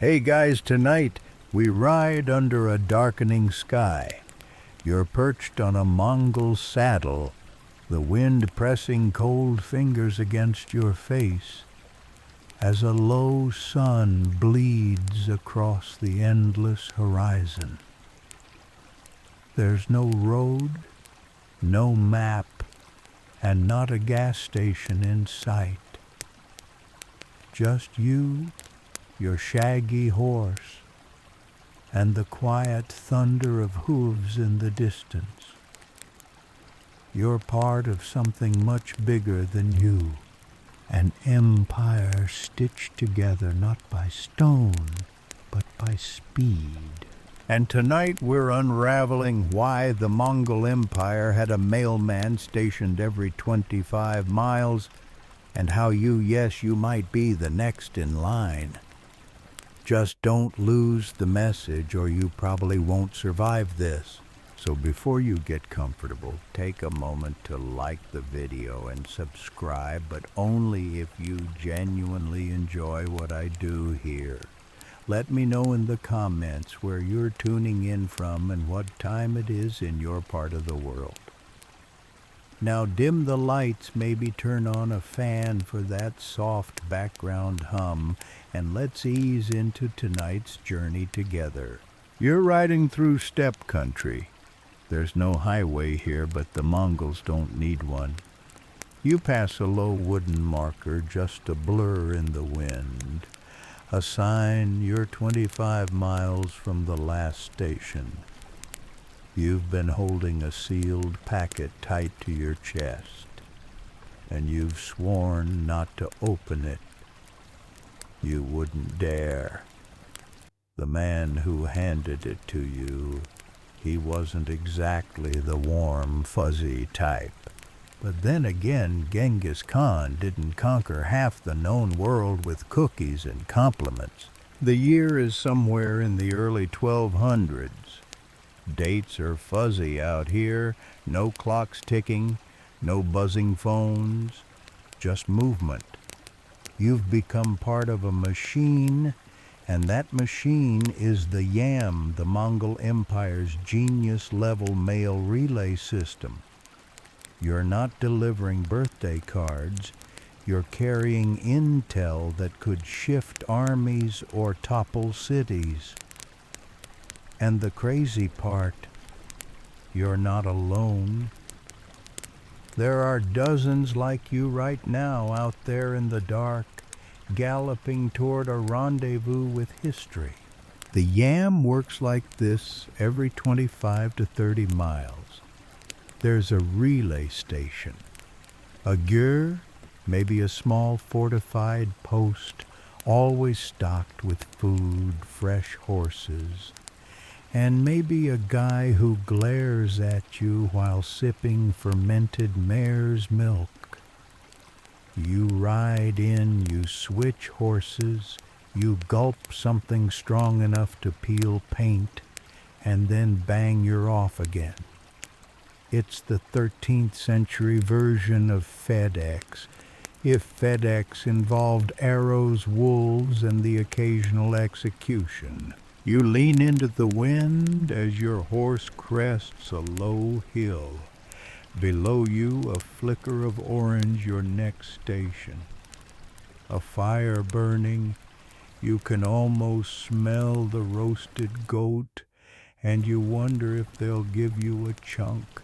Hey guys, tonight we ride under a darkening sky. You're perched on a Mongol saddle, the wind pressing cold fingers against your face as a low sun bleeds across the endless horizon. There's no road, no map, and not a gas station in sight. Just you, your shaggy horse, and the quiet thunder of hooves in the distance. You're part of something much bigger than you, an empire stitched together not by stone, but by speed. And tonight we're unraveling why the Mongol Empire had a mailman stationed every 25 miles, and how you might be the next in line. Just don't lose the message or you probably won't survive this. So before you get comfortable, take a moment to like the video and subscribe, but only if you genuinely enjoy what I do here. Let me know in the comments where you're tuning in from and what time it is in your part of the world. Now dim the lights, maybe turn on a fan for that soft background hum, and let's ease into tonight's journey together. You're riding through steppe country. There's no highway here, but the Mongols don't need one. You pass a low wooden marker, just a blur in the wind. A sign you're 25 miles from the last station. You've been holding a sealed packet tight to your chest, and you've sworn not to open it. You wouldn't dare. The man who handed it to you, he wasn't exactly the warm, fuzzy type. But then again, Genghis Khan didn't conquer half the known world with cookies and compliments. The year is somewhere in the early 1200s. Dates are fuzzy out here, no clocks ticking, no buzzing phones, just movement. You've become part of a machine, and that machine is the YAM, the Mongol Empire's genius-level mail relay system. You're not delivering birthday cards, you're carrying intel that could shift armies or topple cities. And the crazy part, you're not alone. There are dozens like you right now out there in the dark, galloping toward a rendezvous with history. The YAM works like this every 25 to 30 miles. There's a relay station, a gyr, maybe a small fortified post, always stocked with food, fresh horses, and maybe a guy who glares at you while sipping fermented mare's milk. You ride in, you switch horses, you gulp something strong enough to peel paint, and then bang you're off again. It's the 13th century version of FedEx, if FedEx involved arrows, wolves, and the occasional execution. You lean into the wind as your horse crests a low hill. Below you, a flicker of orange, your next station. A fire burning, you can almost smell the roasted goat, and you wonder if they'll give you a chunk.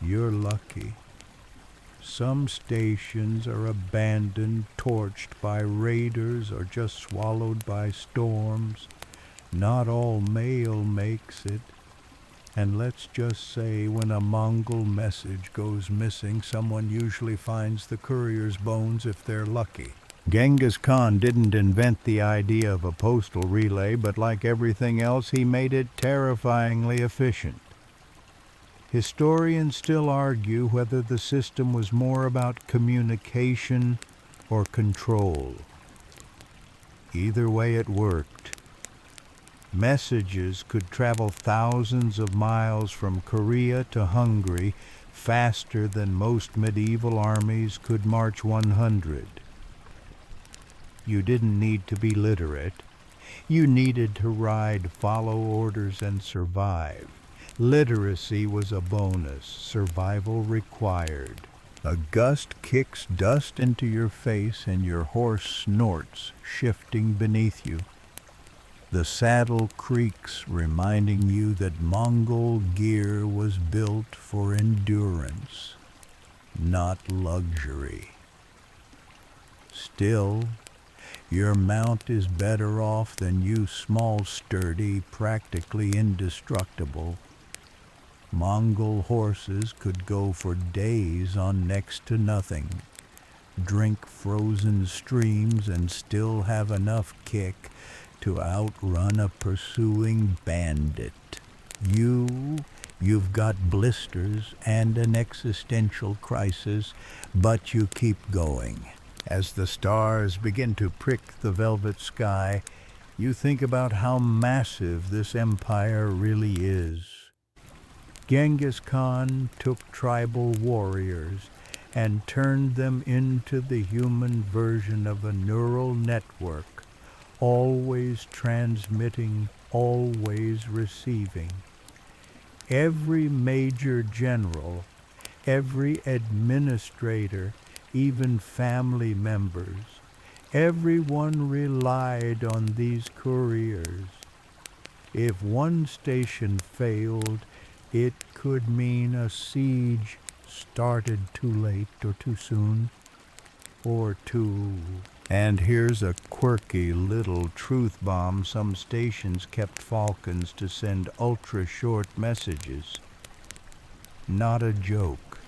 You're lucky. Some stations are abandoned, torched by raiders, or just swallowed by storms. Not all mail makes it. And let's just say when a Mongol message goes missing, someone usually finds the courier's bones if they're lucky. Genghis Khan didn't invent the idea of a postal relay, but like everything else, he made it terrifyingly efficient. Historians still argue whether the system was more about communication or control. Either way, it worked. Messages could travel thousands of miles from Korea to Hungary faster than most medieval armies could march 100. You didn't need to be literate. You needed to ride, follow orders, and survive. Literacy was a bonus, survival required. A gust kicks dust into your face and your horse snorts, shifting beneath you. The saddle creaks, reminding you that Mongol gear was built for endurance, not luxury. Still, your mount is better off than you small, sturdy, practically indestructible. Mongol horses could go for days on next to nothing, drink frozen streams, and still have enough kick to outrun a pursuing bandit. You've got blisters and an existential crisis, but you keep going. As the stars begin to prick the velvet sky, you think about how massive this empire really is. Genghis Khan took tribal warriors and turned them into the human version of a neural network, always transmitting, always receiving. Every major general, every administrator, even family members, everyone relied on these couriers. If one station failed, it could mean a siege started too late or too soon, or too... And here's a quirky little truth bomb. Some stations kept falcons to send ultra-short messages. Not a joke.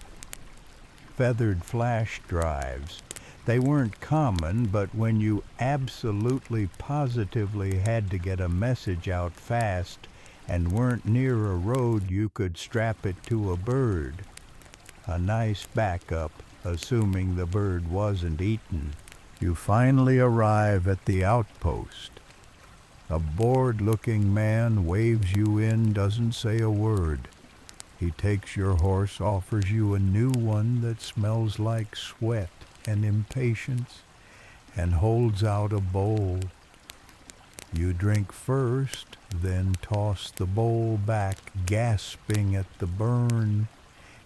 Feathered flash drives. They weren't common, but when you absolutely positively had to get a message out fast and weren't near a road, you could strap it to a bird. A nice backup, assuming the bird wasn't eaten. You finally arrive at the outpost. A bored-looking man waves you in, doesn't say a word. He takes your horse, offers you a new one that smells like sweat and impatience, and holds out a bowl. You drink first, then toss the bowl back, gasping at the burn.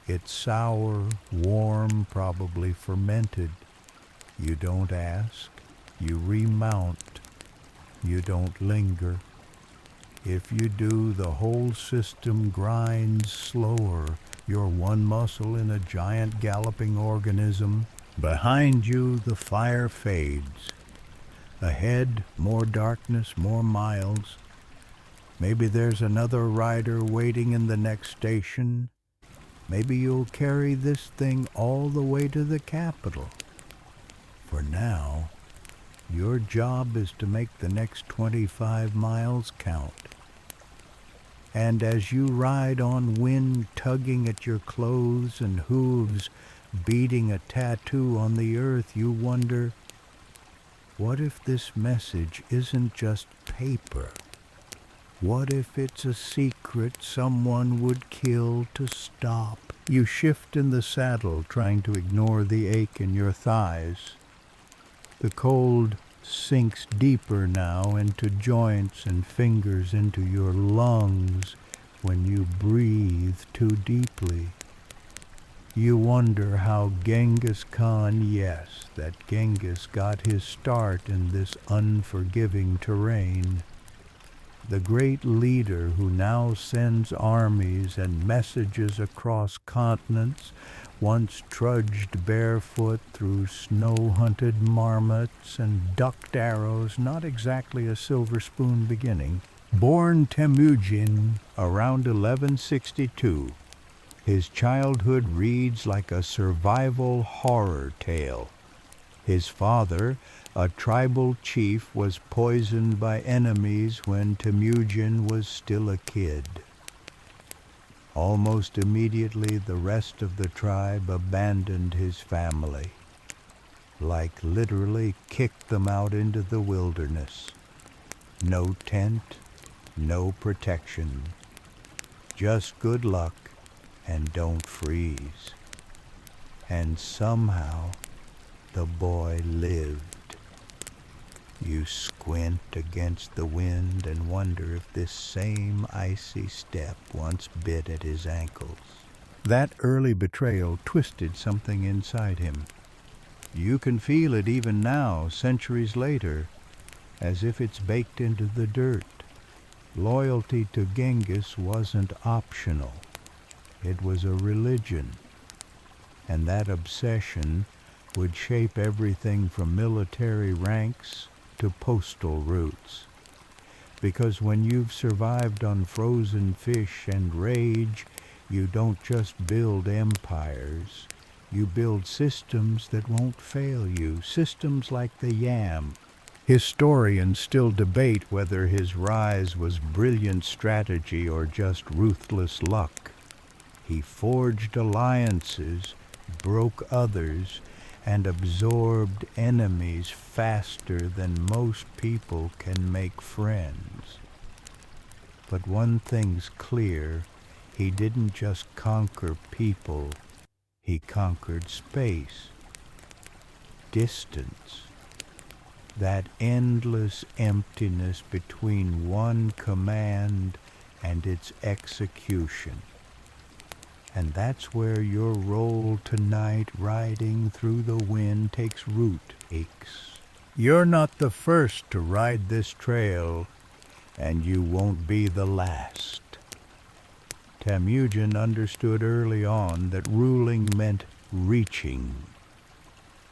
It's sour, warm, probably fermented. You don't ask. You remount. You don't linger. If you do, the whole system grinds slower. You're one muscle in a giant galloping organism. Behind you, the fire fades. Ahead, more darkness, more miles. Maybe there's another rider waiting in the next station. Maybe you'll carry this thing all the way to the capital. For now, your job is to make the next 25 miles count. And as you ride on, wind tugging at your clothes and hooves beating a tattoo on the earth, you wonder, what if this message isn't just paper? What if it's a secret someone would kill to stop? You shift in the saddle, trying to ignore the ache in your thighs. The cold sinks deeper now into joints and fingers, into your lungs when you breathe too deeply. You wonder how Genghis Khan, yes, that Genghis got his start in this unforgiving terrain. The great leader who now sends armies and messages across continents once trudged barefoot through snow-hunted marmots and ducked arrows, not exactly a silver spoon beginning. Born Temujin around 1162, his childhood reads like a survival horror tale. His father, a tribal chief, was poisoned by enemies when Temujin was still a kid. Almost immediately, the rest of the tribe abandoned his family, like literally kicked them out into the wilderness. No tent, no protection, just good luck and don't freeze. And somehow, the boy lived. You squint against the wind and wonder if this same icy step once bit at his ankles. That early betrayal twisted something inside him. You can feel it even now, centuries later, as if it's baked into the dirt. Loyalty to Genghis wasn't optional. It was a religion. And that obsession would shape everything from military ranks to postal routes. Because when you've survived on frozen fish and rage, you don't just build empires. You build systems that won't fail you, systems like the yam. Historians still debate whether his rise was brilliant strategy or just ruthless luck. He forged alliances, broke others, and absorbed enemies faster than most people can make friends. But one thing's clear, he didn't just conquer people, he conquered space, distance, that endless emptiness between one command and its execution. And that's where your role tonight, riding through the wind, takes root, Aches. You're not the first to ride this trail, and you won't be the last. Temujin understood early on that ruling meant reaching,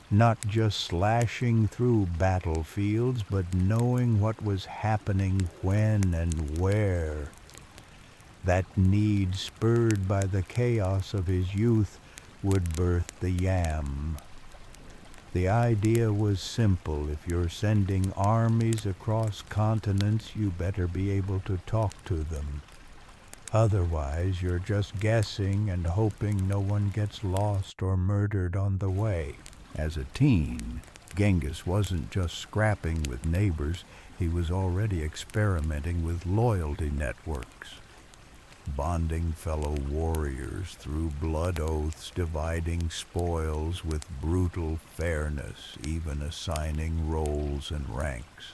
not just slashing through battlefields, but knowing what was happening when and where. That need, spurred by the chaos of his youth, would birth the yam. The idea was simple. If you're sending armies across continents, you better be able to talk to them. Otherwise, you're just guessing and hoping no one gets lost or murdered on the way. As a teen, Genghis wasn't just scrapping with neighbors, he was already experimenting with loyalty networks. Bonding fellow warriors through blood oaths, dividing spoils with brutal fairness, even assigning roles and ranks.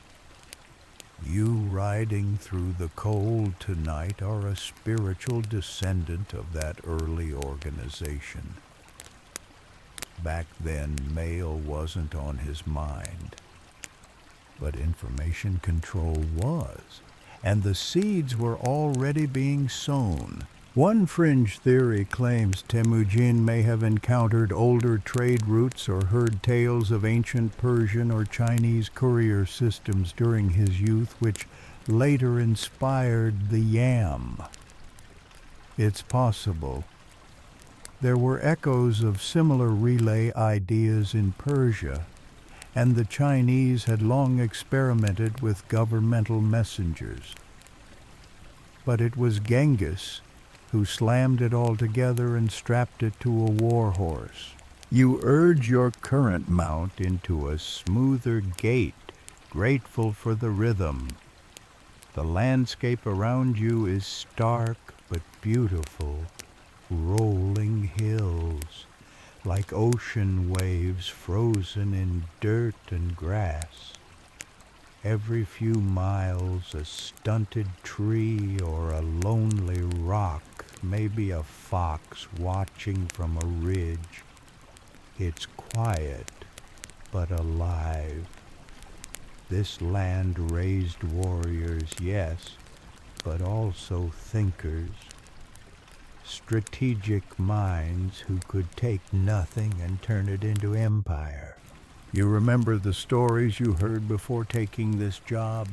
You riding through the cold tonight are a spiritual descendant of that early organization. Back then, mail wasn't on his mind, but information control was. And the seeds were already being sown. One fringe theory claims Temujin may have encountered older trade routes or heard tales of ancient Persian or Chinese courier systems during his youth, which later inspired the yam. It's possible. There were echoes of similar relay ideas in Persia, and the Chinese had long experimented with governmental messengers. But it was Genghis who slammed it all together and strapped it to a war horse. You urge your current mount into a smoother gait, grateful for the rhythm. The landscape around you is stark but beautiful, rolling hills, like ocean waves frozen in dirt and grass. Every few miles, a stunted tree or a lonely rock, maybe a fox watching from a ridge. It's quiet, but alive. This land raised warriors, yes, but also thinkers. Strategic minds who could take nothing and turn it into empire. You remember the stories you heard before taking this job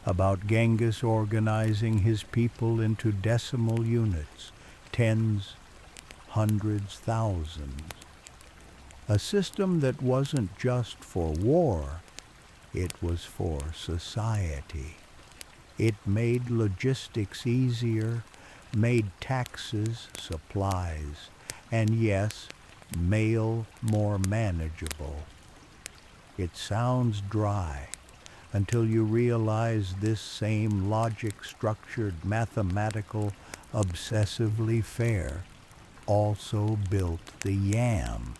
about Genghis organizing his people into decimal units, tens, hundreds, thousands. A system that wasn't just for war, it was for society. It made logistics easier, made taxes, supplies, and yes, mail more manageable. It sounds dry until you realize this same logic-structured, mathematical, obsessively fair also built the yam.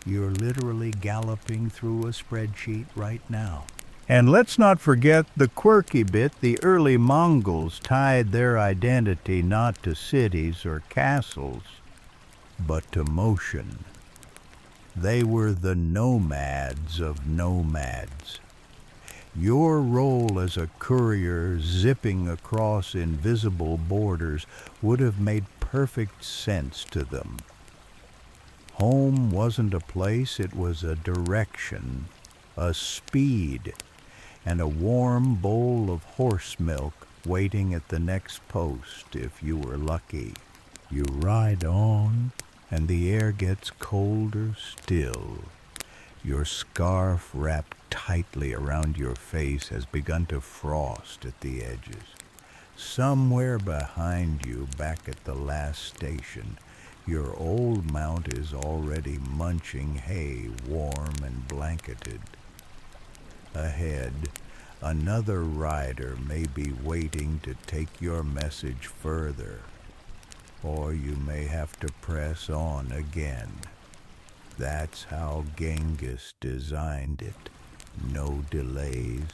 You're literally galloping through a spreadsheet right now. And let's not forget the quirky bit. The early Mongols tied their identity not to cities or castles, but to motion. They were the nomads of nomads. Your role as a courier zipping across invisible borders would have made perfect sense to them. Home wasn't a place, it was a direction, a speed, and a warm bowl of horse milk waiting at the next post if you were lucky. You ride on, and the air gets colder still. Your scarf wrapped tightly around your face has begun to frost at the edges. Somewhere behind you, back at the last station, your old mount is already munching hay, warm and blanketed. Ahead, another rider may be waiting to take your message further, or you may have to press on again. That's how Genghis designed it. No delays,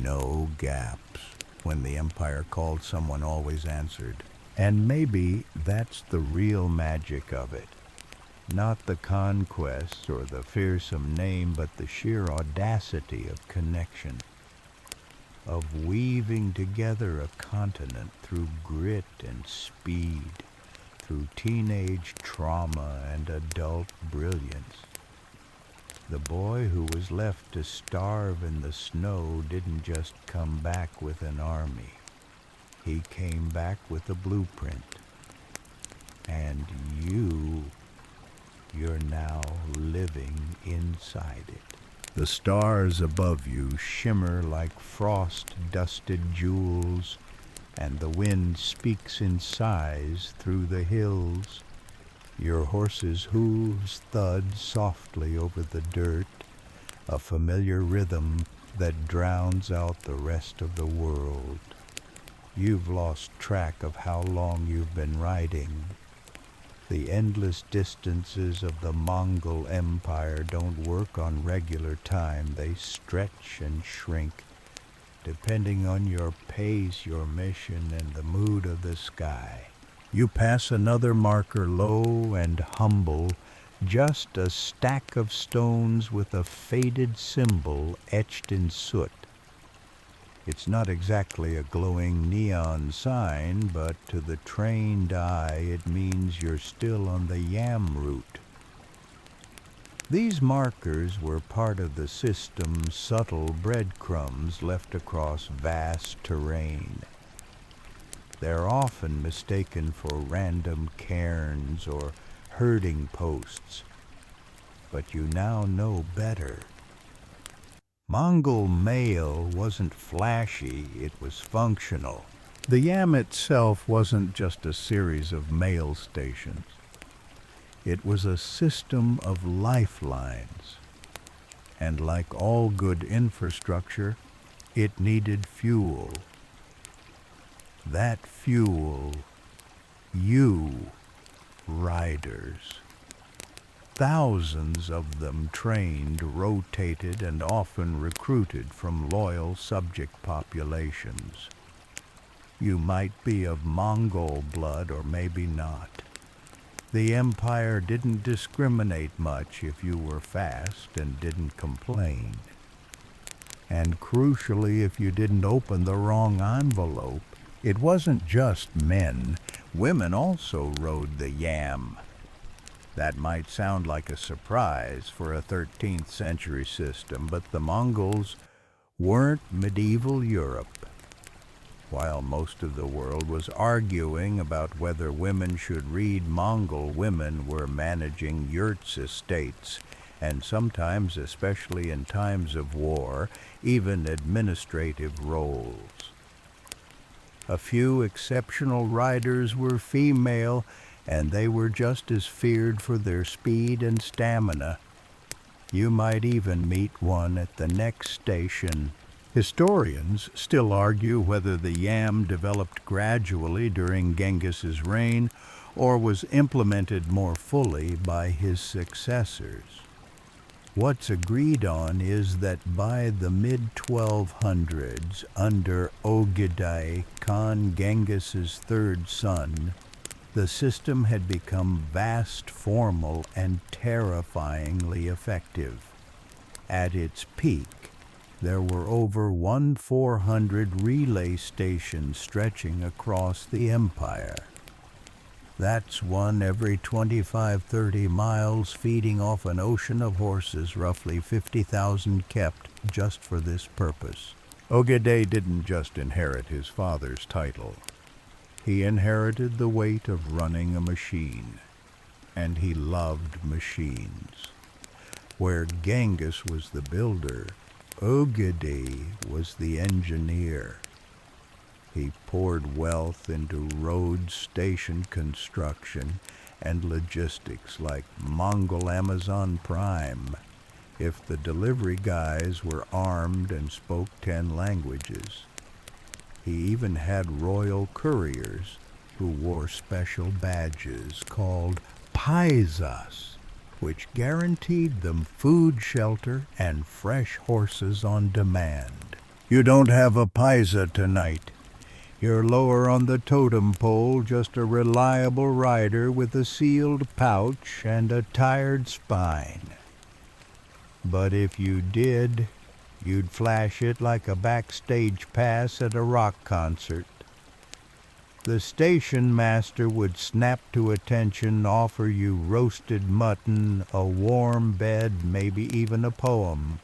no gaps. When the empire called, someone always answered. And maybe that's the real magic of it. Not the conquests or the fearsome name, but the sheer audacity of connection, of weaving together a continent through grit and speed, through teenage trauma and adult brilliance. The boy who was left to starve in the snow didn't just come back with an army. He came back with a blueprint. And you're now living inside it. The stars above you shimmer like frost-dusted jewels, and the wind speaks in sighs through the hills. Your horse's hooves thud softly over the dirt, a familiar rhythm that drowns out the rest of the world. You've lost track of how long you've been riding. The endless distances of the Mongol Empire don't work on regular time. They stretch and shrink, depending on your pace, your mission, and the mood of the sky. You pass another marker, low and humble, just a stack of stones with a faded symbol etched in soot. It's not exactly a glowing neon sign, but to the trained eye it means you're still on the Yam route. These markers were part of the system's subtle breadcrumbs left across vast terrain. They're often mistaken for random cairns or herding posts, but you now know better. Mongol mail wasn't flashy, it was functional. The Yam itself wasn't just a series of mail stations. It was a system of lifelines. And like all good infrastructure, it needed fuel. That fuel, you riders. Thousands of them trained, rotated, and often recruited from loyal subject populations. You might be of Mongol blood or maybe not. The empire didn't discriminate much if you were fast and didn't complain. And crucially, if you didn't open the wrong envelope. It wasn't just men. Women also rode the Yam. That might sound like a surprise for a 13th century system, but the Mongols weren't medieval Europe. While most of the world was arguing about whether women should read, Mongol women were managing yurts estates, and sometimes, especially in times of war, even administrative roles. A few exceptional riders were female, and they were just as feared for their speed and stamina. You might even meet one at the next station. Historians still argue whether the Yam developed gradually during Genghis's reign or was implemented more fully by his successors. What's agreed on is that by the mid-1200s, under Ogedai, Khan Genghis's third son, the system had become vast, formal, and terrifyingly effective. At its peak, there were over 1,400 relay stations stretching across the empire. That's one every 25-30 miles, feeding off an ocean of horses, roughly 50,000 kept just for this purpose. Ogedai didn't just inherit his father's title. He inherited the weight of running a machine, and he loved machines. Where Genghis was the builder, Ogedai was the engineer. He poured wealth into road station construction and logistics like Mongol Amazon Prime, if the delivery guys were armed and spoke 10 languages. He even had royal couriers who wore special badges called paisas, which guaranteed them food, shelter, and fresh horses on demand. You don't have a paisa tonight. You're lower on the totem pole, just a reliable rider with a sealed pouch and a tired spine. But if you did, you'd flash it like a backstage pass at a rock concert. The station master would snap to attention, offer you roasted mutton, a warm bed, maybe even a poem.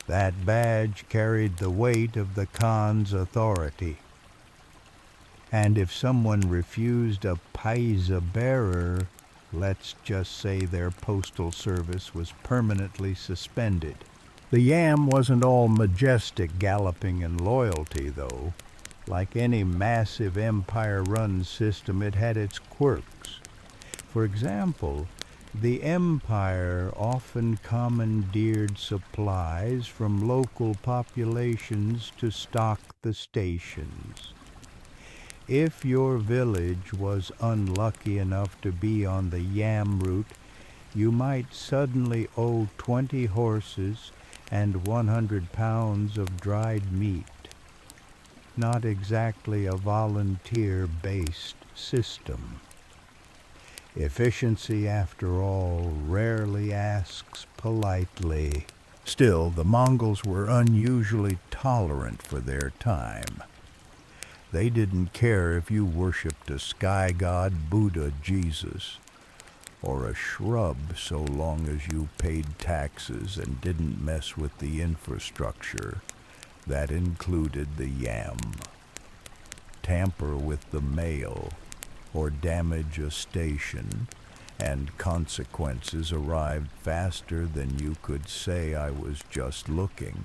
That badge carried the weight of the Khan's authority. And if someone refused a paisa bearer, let's just say their postal service was permanently suspended. The yam wasn't all majestic galloping and loyalty, though. Like any massive empire-run system, it had its quirks. For example, the empire often commandeered supplies from local populations to stock the stations. If your village was unlucky enough to be on the yam route, you might suddenly owe 20 horses and 100 pounds of dried meat. Not exactly a volunteer-based system. Efficiency, after all, rarely asks politely. Still, the Mongols were unusually tolerant for their time. They didn't care if you worshipped a sky god, Buddha, Jesus, or a shrub, so long as you paid taxes and didn't mess with the infrastructure. That included the yam. Tamper with the mail or damage a station, and consequences arrived faster than you could say, "I was just looking."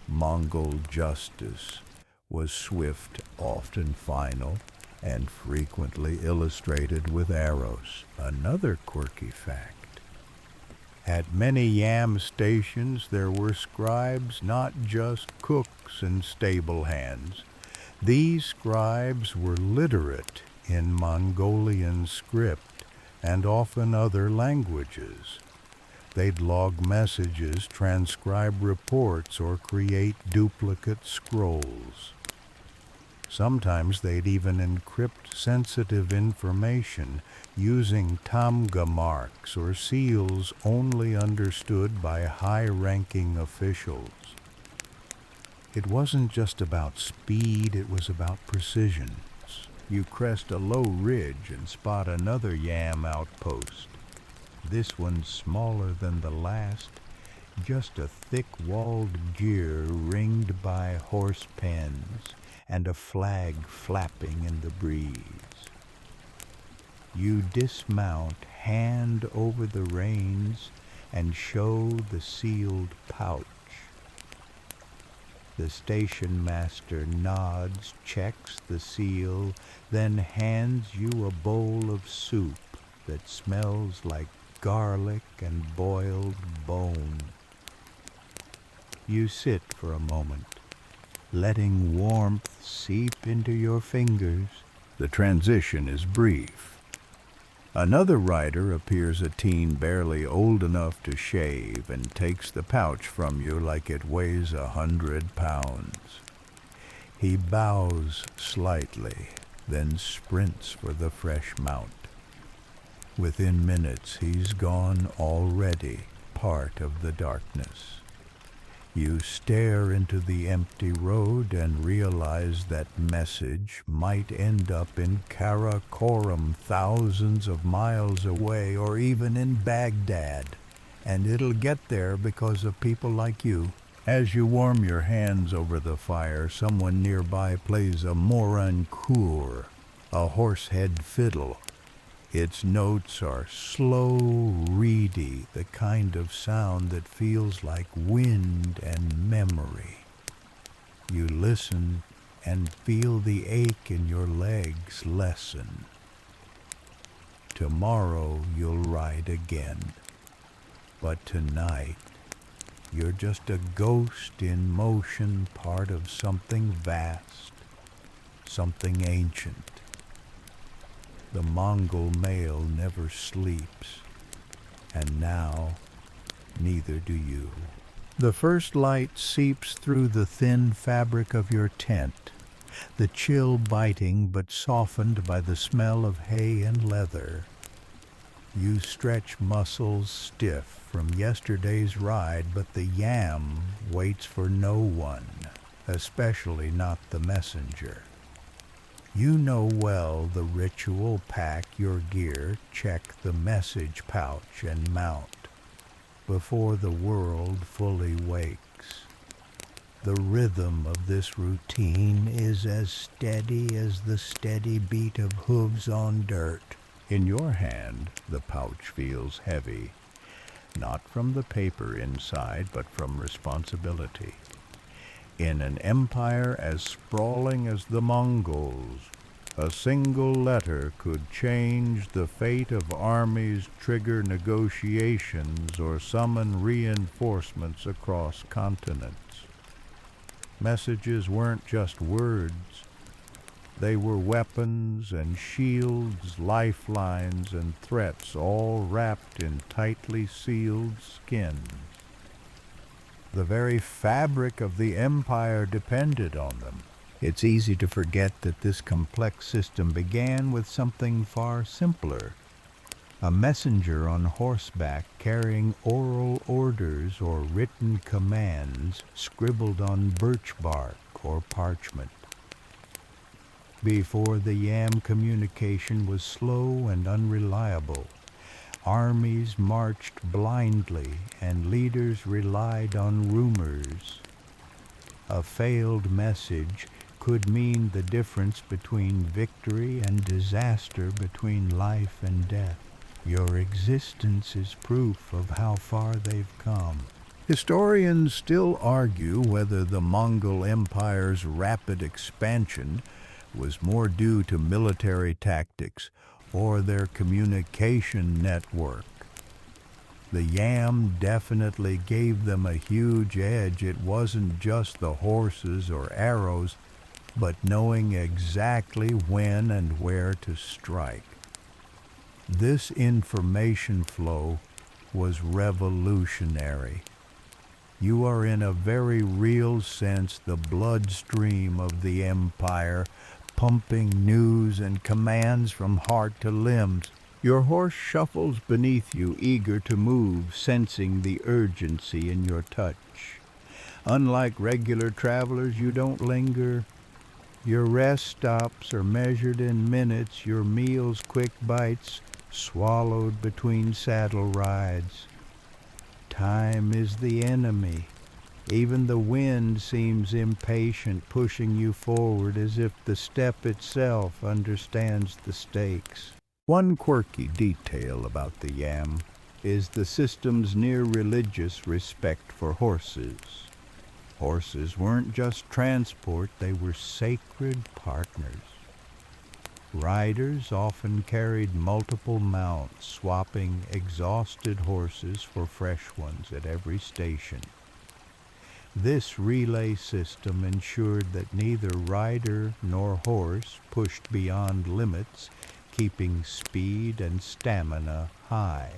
Mongol justice was swift, often final, and frequently illustrated with arrows. Another quirky fact. At many yam stations there were scribes, not just cooks and stable hands. These scribes were literate in Mongolian script and often other languages. They'd log messages, transcribe reports, or create duplicate scrolls. Sometimes they'd even encrypt sensitive information using tamga marks or seals only understood by high-ranking officials. It wasn't just about speed, it was about precision. You crest a low ridge and spot another yam outpost. This one's smaller than the last, just a thick-walled gear ringed by horse pens and a flag flapping in the breeze. You dismount, hand over the reins, and show the sealed pouch. The station master nods, checks the seal, then hands you a bowl of soup that smells like garlic and boiled bone. You sit for a moment, letting warmth seep into your fingers. The transition is brief. Another rider appears a teen barely old enough to shave and takes the pouch from you like it weighs 100 pounds. He bows slightly, then sprints for the fresh mount. Within minutes, he's gone already, part of the darkness. You stare into the empty road and realize that message might end up in Karakoram, thousands of miles away, or even in Baghdad. And it'll get there because of people like you. As you warm your hands over the fire, someone nearby plays a moran kur, a horsehead fiddle. Its notes are slow, reedy, the kind of sound that feels like wind and memory. You listen and feel the ache in your legs lessen. Tomorrow you'll ride again, but tonight you're just a ghost in motion, part of something vast, something ancient. The Mongol male never sleeps, and now neither do you. The first light seeps through the thin fabric of your tent, the chill biting but softened by the smell of hay and leather. You stretch muscles stiff from yesterday's ride, but the yam waits for no one, especially not the messenger. You know well the ritual: pack your gear, check the message pouch, and mount before the world fully wakes. The rhythm of this routine is as steady as the steady beat of hooves on dirt. In your hand, the pouch feels heavy, not from the paper inside, but from responsibility. In an empire as sprawling as the Mongols, a single letter could change the fate of armies, trigger negotiations, or summon reinforcements across continents. Messages weren't just words. They were weapons and shields, lifelines and threats, all wrapped in tightly sealed skins. The very fabric of the empire depended on them. It's easy to forget that this complex system began with something far simpler: a messenger on horseback carrying oral orders or written commands scribbled on birch bark or parchment. Before the yam, communication was slow and unreliable. Armies marched blindly, and leaders relied on rumors. A failed message could mean the difference between victory and disaster, between life and death. Your existence is proof of how far they've come. Historians still argue whether the Mongol Empire's rapid expansion was more due to military tactics or their communication network. The yam definitely gave them a huge edge. It wasn't just the horses or arrows, but knowing exactly when and where to strike. This information flow was revolutionary. You are in a very real sense the bloodstream of the empire, pumping news and commands from heart to limbs. Your horse shuffles beneath you, eager to move, sensing the urgency in your touch. Unlike regular travelers, you don't linger. Your rest stops are measured in minutes, your meals quick bites, swallowed between saddle rides. Time is the enemy. Even the wind seems impatient, pushing you forward as if the step itself understands the stakes. One quirky detail about the yam is the system's near-religious respect for horses. Horses weren't just transport, they were sacred partners. Riders often carried multiple mounts, swapping exhausted horses for fresh ones at every station. This relay system ensured that neither rider nor horse pushed beyond limits, keeping speed and stamina high.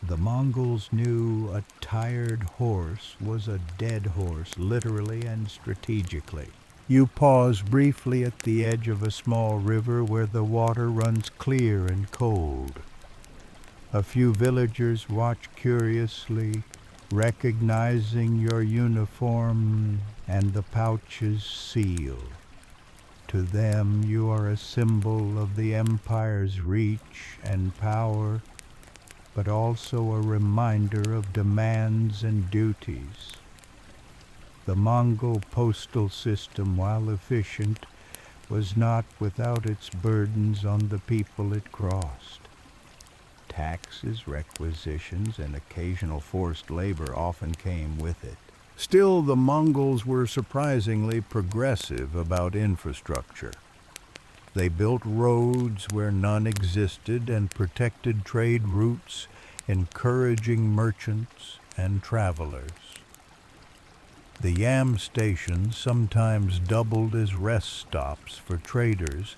The Mongols knew a tired horse was a dead horse, literally and strategically. You pause briefly at the edge of a small river where the water runs clear and cold. A few villagers watch curiously, recognizing your uniform and the pouch's seal. To them, you are a symbol of the empire's reach and power, but also a reminder of demands and duties. The Mongol postal system, while efficient, was not without its burdens on the people it crossed. Taxes, requisitions, and occasional forced labor often came with it. Still, the Mongols were surprisingly progressive about infrastructure. They built roads where none existed and protected trade routes, encouraging merchants and travelers. The yam stations sometimes doubled as rest stops for traders,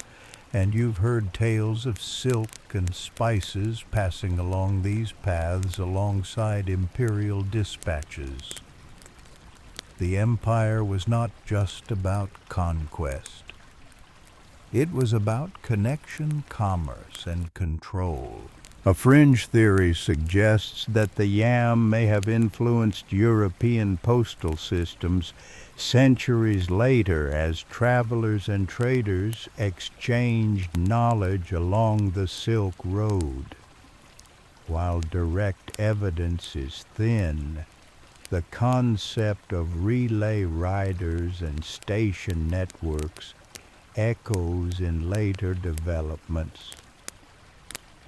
and you've heard tales of silk and spices passing along these paths alongside imperial dispatches. The empire was not just about conquest. It was about connection, commerce, and control. A fringe theory suggests that the yam may have influenced European postal systems centuries later as travelers and traders exchanged knowledge along the Silk Road. While direct evidence is thin, the concept of relay riders and station networks echoes in later developments.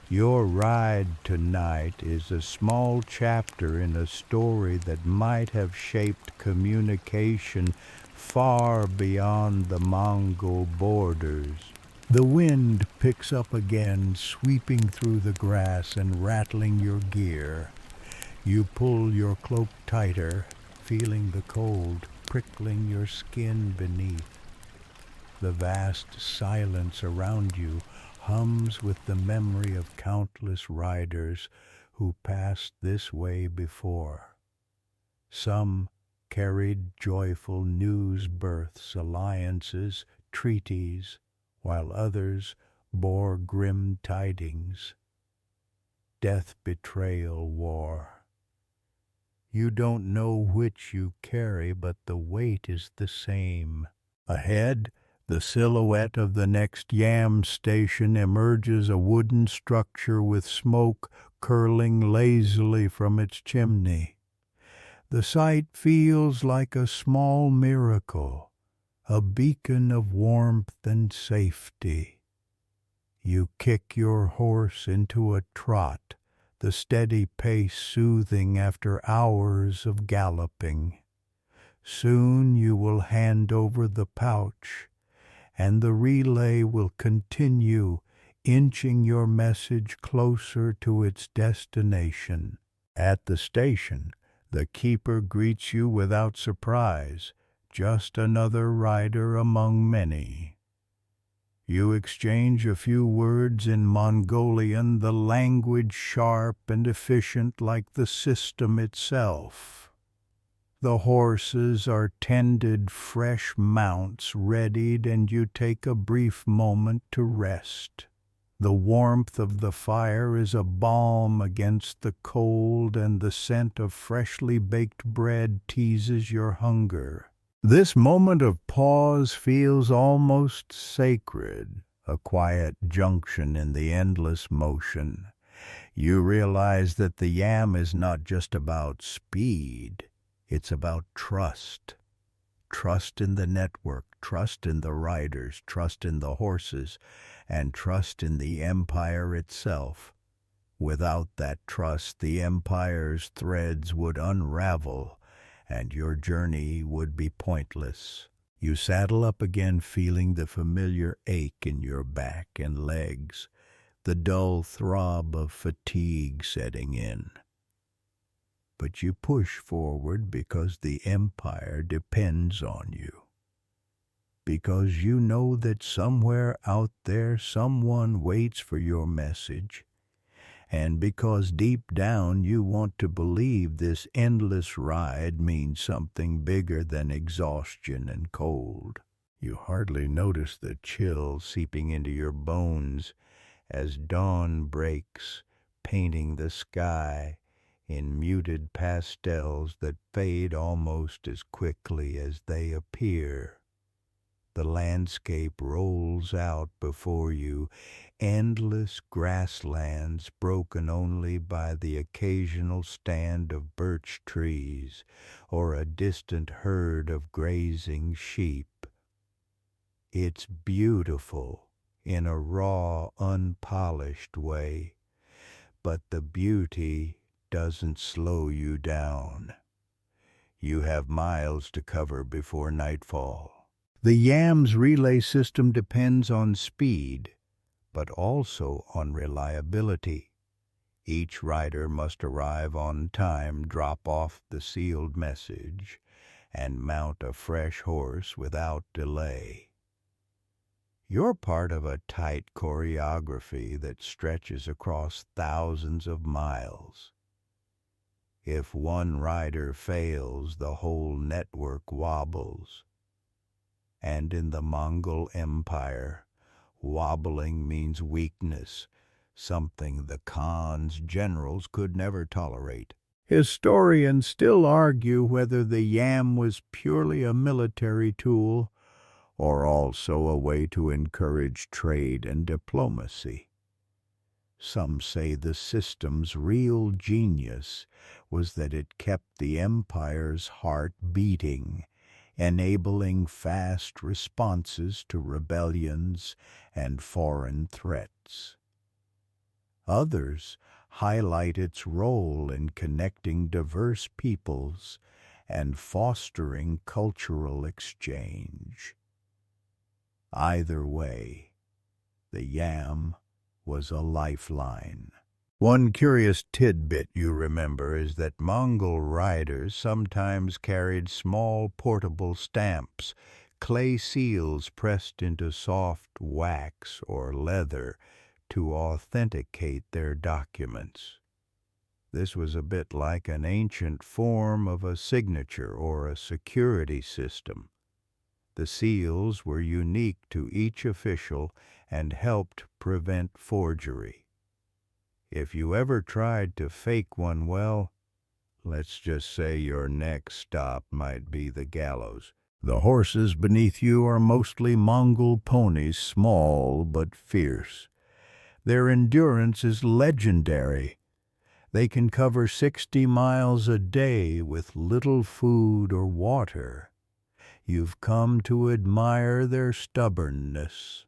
Your ride tonight is a small chapter in a story that might have shaped communication far beyond the Mongol borders. The wind picks up again, sweeping through the grass and rattling your gear. You pull your cloak tighter, feeling the cold prickling your skin beneath. The vast silence around you hums with the memory of countless riders who passed this way before. Some carried joyful news, births, alliances, treaties, while others bore grim tidings. Death, betrayal, war. You don't know which you carry, but the weight is the same. Ahead, the silhouette of the next yam station emerges, a wooden structure with smoke curling lazily from its chimney. The sight feels like a small miracle, a beacon of warmth and safety. You kick your horse into a trot, the steady pace soothing after hours of galloping. Soon you will hand over the pouch, and the relay will continue, inching your message closer to its destination. At the station, the keeper greets you without surprise, just another rider among many. You exchange a few words in Mongolian, the language sharp and efficient like the system itself. The horses are tended fresh mounts readied, and you take a brief moment to rest. The warmth of the fire is a balm against the cold, and the scent of freshly baked bread teases your hunger. This moment of pause feels almost sacred, a quiet junction in the endless motion. You realize that the yam is not just about speed. It's about trust. Trust in the network, trust in the riders, trust in the horses, and trust in the empire itself. Without that trust, the empire's threads would unravel, and your journey would be pointless. You saddle up again, feeling the familiar ache in your back and legs, the dull throb of fatigue setting in. But you push forward because the empire depends on you. because you know that somewhere out there someone waits for your message, and because deep down you want to believe this endless ride means something bigger than exhaustion and cold. You hardly notice the chill seeping into your bones as dawn breaks, painting the sky in muted pastels that fade almost as quickly as they appear. The landscape rolls out before you, endless grasslands broken only by the occasional stand of birch trees or a distant herd of grazing sheep. It's beautiful in a raw, unpolished way, but the beauty doesn't slow you down. You have miles to cover before nightfall. The yam's relay system depends on speed, but also on reliability. Each rider must arrive on time, drop off the sealed message, and mount a fresh horse without delay. You're part of a tight choreography that stretches across thousands of miles. If one rider fails, the whole network wobbles. And in the Mongol Empire, wobbling means weakness, something the Khan's generals could never tolerate. Historians still argue whether the yam was purely a military tool or also a way to encourage trade and diplomacy. Some say the system's real genius was that it kept the empire's heart beating, enabling fast responses to rebellions and foreign threats. Others highlight its role in connecting diverse peoples and fostering cultural exchange. Either way, the yam was a lifeline. One curious tidbit you remember is that Mongol riders sometimes carried small portable stamps, clay seals pressed into soft wax or leather to authenticate their documents. This was a bit like an ancient form of a signature or a security system. The seals were unique to each official and helped prevent forgery. If you ever tried to fake one, well, let's just say your next stop might be the gallows. The horses beneath you are mostly Mongol ponies, small but fierce. Their endurance is legendary. They can cover 60 miles a day with little food or water. You've come to admire their stubbornness.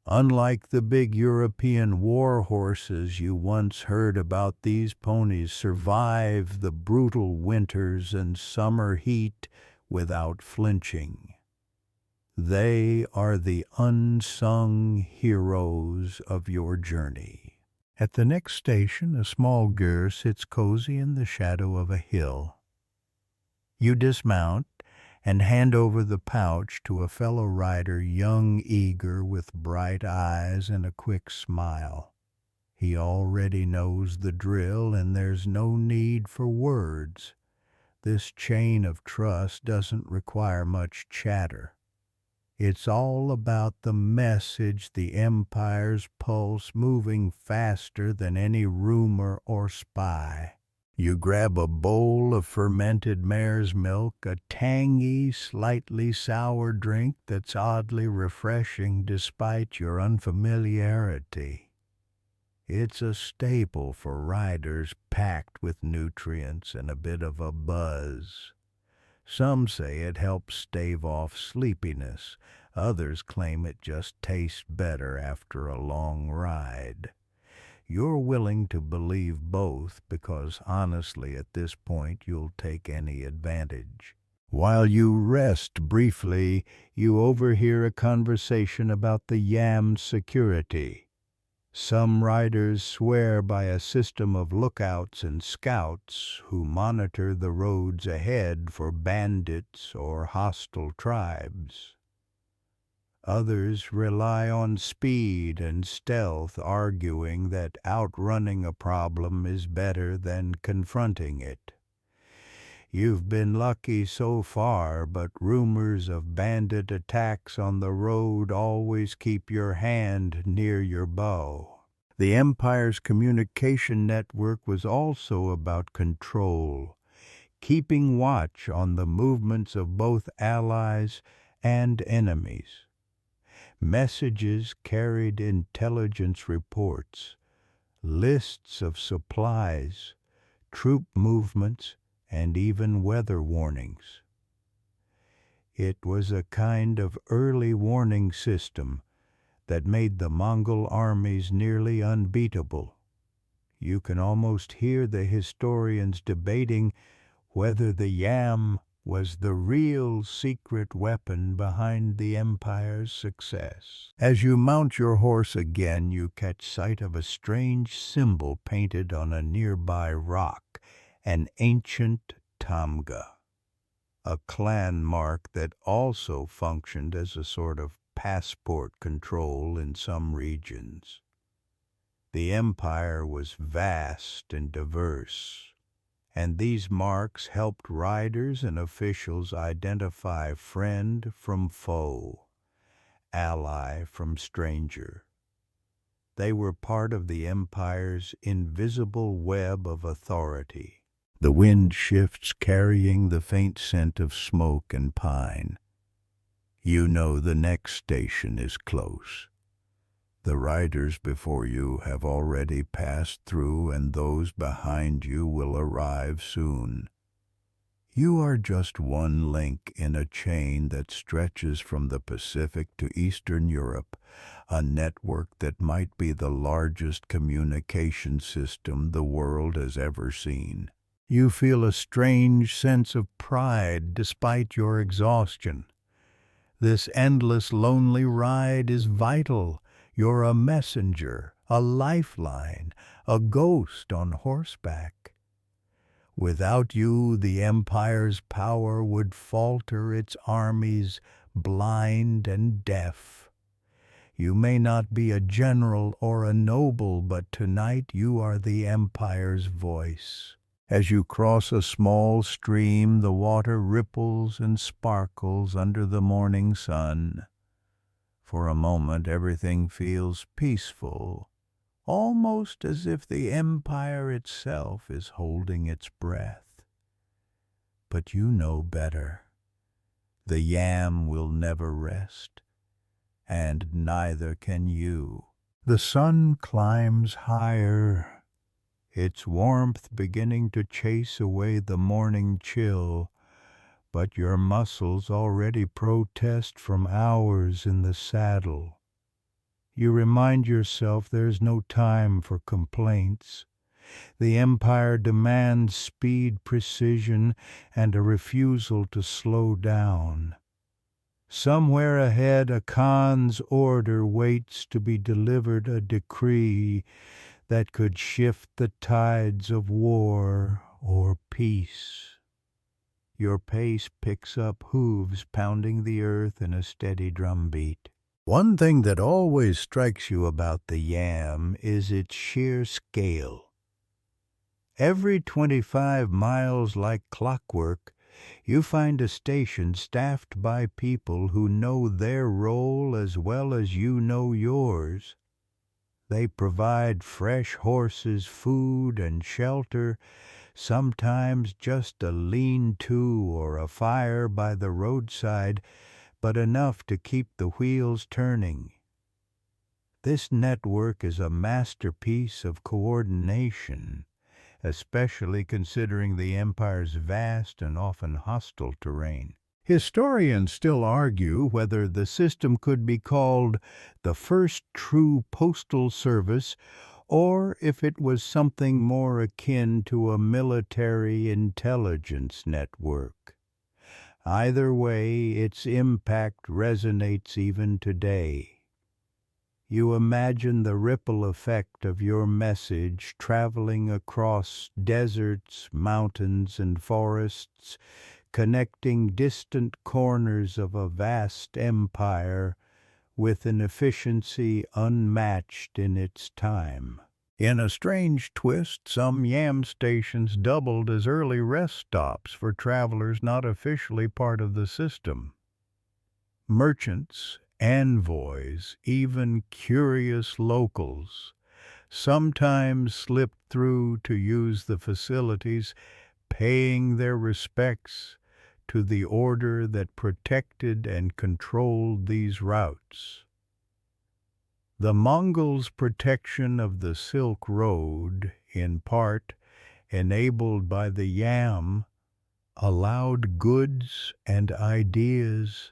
Unlike the big European war horses you once heard about, these ponies survive the brutal winters and summer heat without flinching. They are the unsung heroes of your journey. At the next station, a small ger sits cozy in the shadow of a hill. You dismount and hand over the pouch to a fellow rider, young, eager, with bright eyes and a quick smile. He already knows the drill, and there's no need for words. This chain of trust doesn't require much chatter. It's all about the message, the empire's pulse moving faster than any rumor or spy. You grab a bowl of fermented mare's milk, a tangy, slightly sour drink that's oddly refreshing despite your unfamiliarity. It's a staple for riders packed with nutrients and a bit of a buzz. Some say it helps stave off sleepiness. Others claim it just tastes better after a long ride. You're willing to believe both because, honestly, at this point, you'll take any advantage. While you rest briefly, you overhear a conversation about the yam's security. Some riders swear by a system of lookouts and scouts who monitor the roads ahead for bandits or hostile tribes. Others rely on speed and stealth, arguing that outrunning a problem is better than confronting it. You've been lucky so far, but rumors of bandit attacks on the road always keep your hand near your bow. The Empire's communication network was also about control, keeping watch on the movements of both allies and enemies. Messages carried intelligence reports, lists of supplies, troop movements, and even weather warnings. It was a kind of early warning system that made the Mongol armies nearly unbeatable. You can almost hear the historians debating whether the yam was the real secret weapon behind the Empire's success. As you mount your horse again, you catch sight of a strange symbol painted on a nearby rock, an ancient tamga, a clan mark that also functioned as a sort of passport control in some regions. The empire was vast and diverse, and these marks helped riders and officials identify friend from foe, ally from stranger. They were part of the empire's invisible web of authority. The wind shifts, carrying the faint scent of smoke and pine. You know the next station is close. The riders before you have already passed through, and those behind you will arrive soon. You are just one link in a chain that stretches from the Pacific to Eastern Europe, a network that might be the largest communication system the world has ever seen. You feel a strange sense of pride despite your exhaustion. This endless lonely ride is vital. You're a messenger, a lifeline, a ghost on horseback. Without you, the Empire's power would falter, its armies blind and deaf. You may not be a general or a noble, but tonight you are the Empire's voice. As you cross a small stream, the water ripples and sparkles under the morning sun. For a moment, everything feels peaceful, almost as if the empire itself is holding its breath. But you know better. The yam will never rest, and neither can you. The sun climbs higher, its warmth beginning to chase away the morning chill, but your muscles already protest from hours in the saddle. You remind yourself there's no time for complaints. The Empire demands speed, precision, and a refusal to slow down. Somewhere ahead, a Khan's order waits to be delivered, a decree that could shift the tides of war or peace. Your pace picks up, hooves pounding the earth in a steady drumbeat. One thing that always strikes you about the yam is its sheer scale. Every 25 miles, like clockwork, you find a station staffed by people who know their role as well as you know yours. They provide fresh horses, food, and shelter, sometimes just a lean-to or a fire by the roadside, but enough to keep the wheels turning. This network is a masterpiece of coordination, especially considering the Empire's vast and often hostile terrain. Historians still argue whether the system could be called the first true postal service, or if it was something more akin to a military intelligence network. Either way, its impact resonates even today. You imagine the ripple effect of your message traveling across deserts, mountains, and forests, connecting distant corners of a vast empire with an efficiency unmatched in its time. In a strange twist, some yam stations doubled as early rest stops for travelers not officially part of the system. Merchants, envoys, even curious locals sometimes slipped through to use the facilities, paying their respects to the order that protected and controlled these routes. The Mongols' protection of the Silk Road, in part enabled by the yam, allowed goods and ideas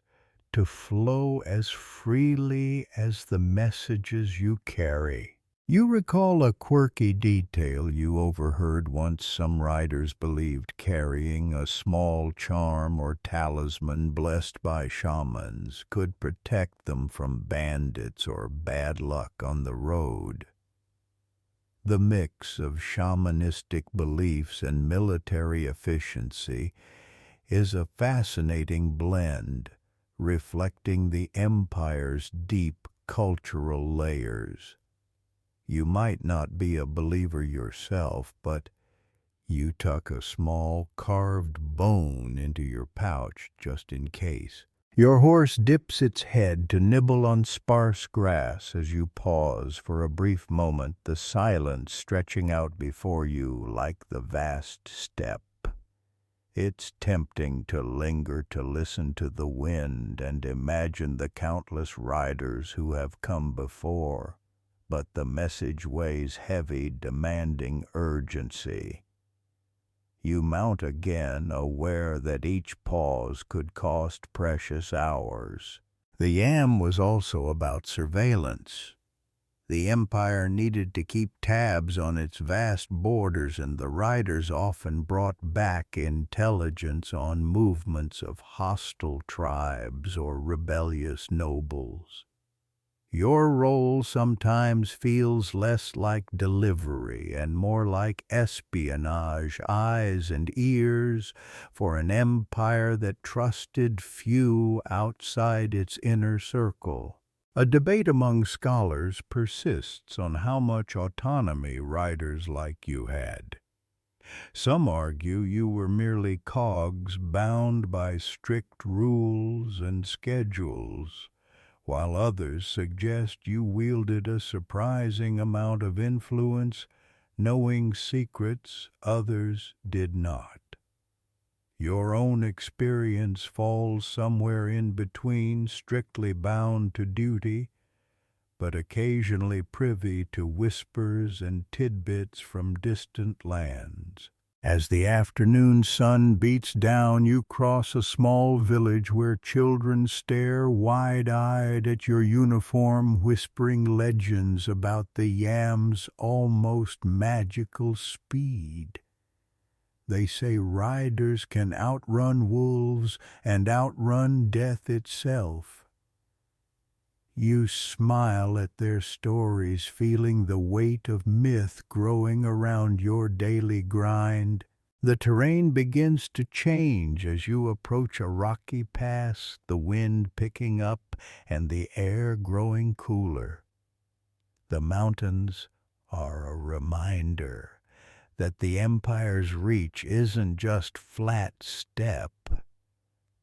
to flow as freely as the messages you carry. You recall a quirky detail you overheard once. Some riders believed carrying a small charm or talisman blessed by shamans could protect them from bandits or bad luck on the road. The mix of shamanistic beliefs and military efficiency is a fascinating blend, reflecting the empire's deep cultural layers. You might not be a believer yourself, but you tuck a small carved bone into your pouch just in case. Your horse dips its head to nibble on sparse grass as you pause for a brief moment, the silence stretching out before you like the vast steppe. It's tempting to linger to listen to the wind and imagine the countless riders who have come before, but the message weighs heavy, demanding urgency. You mount again, aware that each pause could cost precious hours. The yam was also about surveillance. The empire needed to keep tabs on its vast borders, and the riders often brought back intelligence on movements of hostile tribes or rebellious nobles. Your role sometimes feels less like delivery and more like espionage, eyes and ears for an empire that trusted few outside its inner circle. A debate among scholars persists on how much autonomy riders like you had. Some argue you were merely cogs bound by strict rules and schedules, while others suggest you wielded a surprising amount of influence, knowing secrets others did not. Your own experience falls somewhere in between, strictly bound to duty, but occasionally privy to whispers and tidbits from distant lands. As the afternoon sun beats down, you cross a small village where children stare wide-eyed at your uniform, whispering legends about the yam's almost magical speed. They say riders can outrun wolves and outrun death itself. You smile at their stories, feeling the weight of myth growing around your daily grind. The terrain begins to change as you approach a rocky pass, the wind picking up and the air growing cooler. The mountains are a reminder that the empire's reach isn't just flat steppe,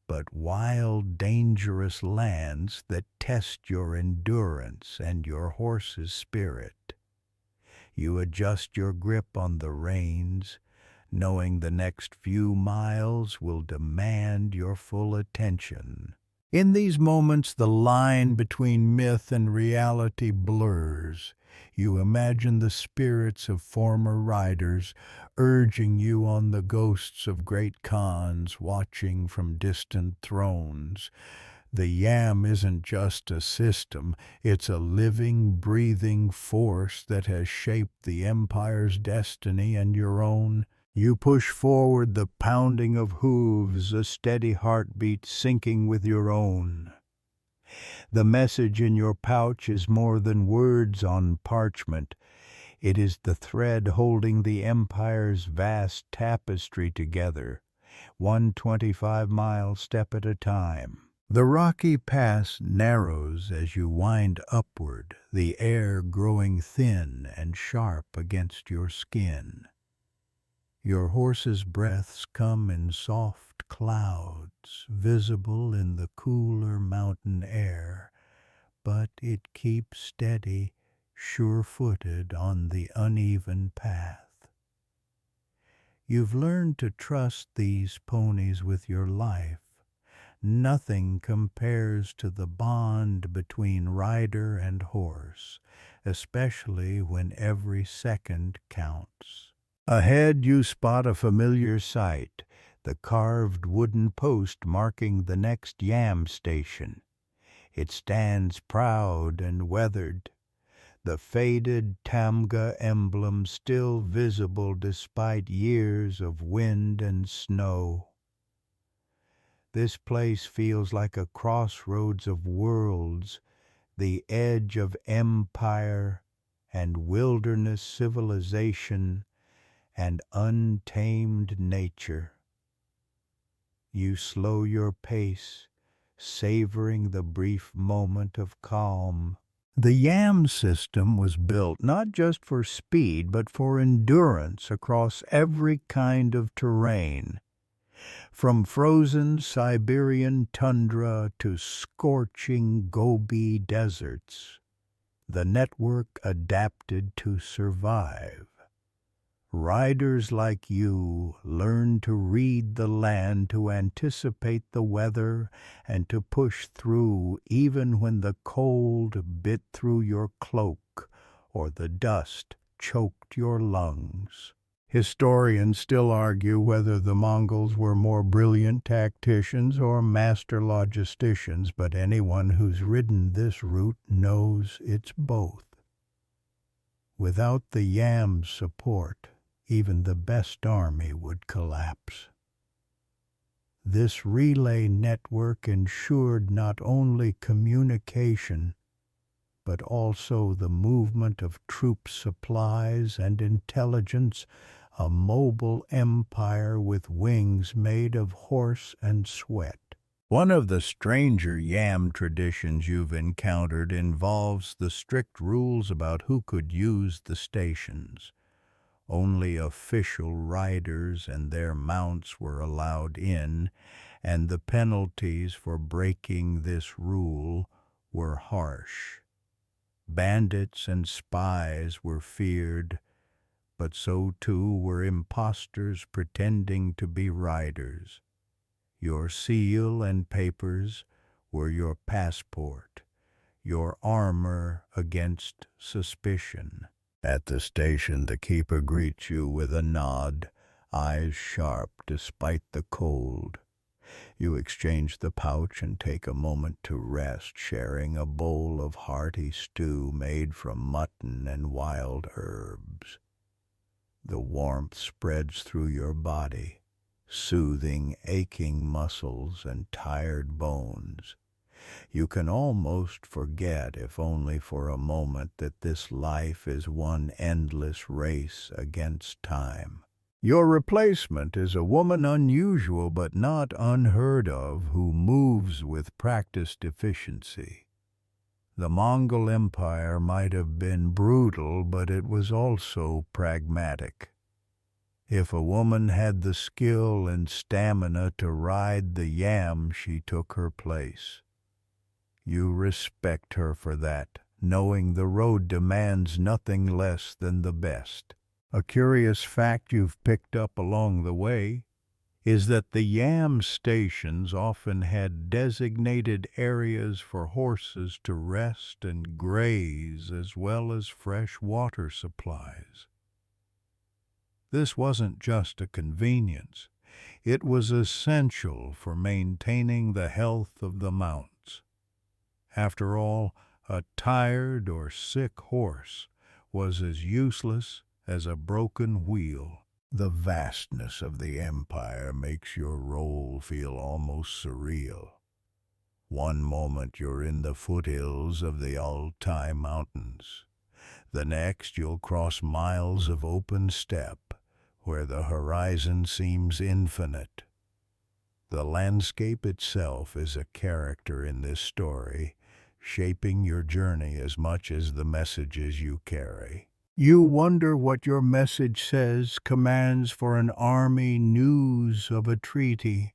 but wild, dangerous lands that test your endurance and your horse's spirit. You adjust your grip on the reins, knowing the next few miles will demand your full attention. In these moments, the line between myth and reality blurs. You imagine the spirits of former riders urging you on, the ghosts of great khans watching from distant thrones. The yam isn't just a system, it's a living, breathing force that has shaped the empire's destiny and your own. You push forward, the pounding of hooves, a steady heartbeat syncing with your own. The message in your pouch is more than words on parchment. It is the thread holding the empire's vast tapestry together, one 25-mile step at a time. The rocky pass narrows as you wind upward, the air growing thin and sharp against your skin. Your horse's breaths come in soft clouds, visible in the cooler mountain air, but it keeps steady, sure-footed on the uneven path. You've learned to trust these ponies with your life. Nothing compares to the bond between rider and horse, especially when every second counts. Ahead you spot a familiar sight, the carved wooden post marking the next yam station. It stands proud and weathered, the faded Tamga emblem still visible despite years of wind and snow. This place feels like a crossroads of worlds, the edge of empire and wilderness civilization and untamed nature. You slow your pace, savoring the brief moment of calm. The yam system was built not just for speed, but for endurance across every kind of terrain. From frozen Siberian tundra to scorching Gobi deserts, the network adapted to survive. Riders like you learn to read the land, to anticipate the weather, and to push through even when the cold bit through your cloak or the dust choked your lungs. Historians still argue whether the Mongols were more brilliant tacticians or master logisticians, but anyone who's ridden this route knows it's both. Without the yam's support, even the best army would collapse. This relay network ensured not only communication, but also the movement of troop supplies and intelligence, a mobile empire with wings made of horse and sweat. One of the stranger yam traditions you've encountered involves the strict rules about who could use the stations. Only official riders and their mounts were allowed in, and the penalties for breaking this rule were harsh. Bandits and spies were feared, but so too were impostors pretending to be riders. Your seal and papers were your passport, your armor against suspicion. At the station, the keeper greets you with a nod, eyes sharp despite the cold. You exchange the pouch and take a moment to rest, sharing a bowl of hearty stew made from mutton and wild herbs. The warmth spreads through your body, soothing aching muscles and tired bones. You can almost forget, if only for a moment, that this life is one endless race against time. Your replacement is a woman unusual but not unheard of, who moves with practiced efficiency. The Mongol Empire might have been brutal, but it was also pragmatic. If a woman had the skill and stamina to ride the yam, she took her place. You respect her for that, knowing the road demands nothing less than the best. A curious fact you've picked up along the way is that the yam stations often had designated areas for horses to rest and graze, as well as fresh water supplies. This wasn't just a convenience. It was essential for maintaining the health of the mounts. After all, a tired or sick horse was as useless as a broken wheel. The vastness of the empire makes your role feel almost surreal. One moment you're in the foothills of the Altai Mountains. The next you'll cross miles of open steppe where the horizon seems infinite. The landscape itself is a character in this story, shaping your journey as much as the messages you carry. You wonder what your message says, commands for an army, news of a treaty,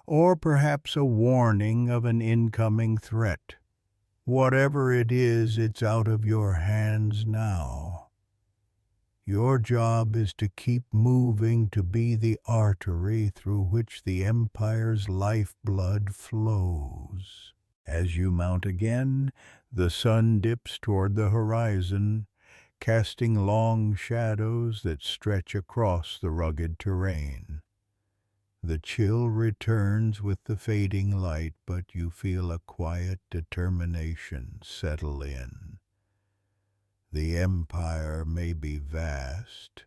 or perhaps a warning of an incoming threat. Whatever it is, it's out of your hands now. Your job is to keep moving, to be the artery through which the Empire's lifeblood flows. As you mount again, the sun dips toward the horizon, casting long shadows that stretch across the rugged terrain. The chill returns with the fading light, but you feel a quiet determination settle in. The Empire may be vast,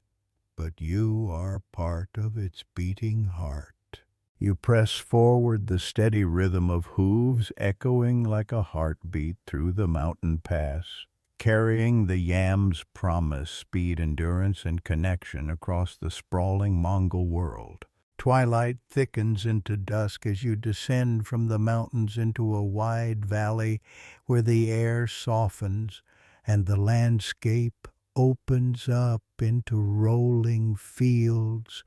but you are part of its beating heart. You press forward, the steady rhythm of hooves echoing like a heartbeat through the mountain pass, carrying the Yam's promise, speed, endurance, and connection across the sprawling Mongol world. Twilight thickens into dusk as you descend from the mountains into a wide valley where the air softens and the landscape opens up into rolling fields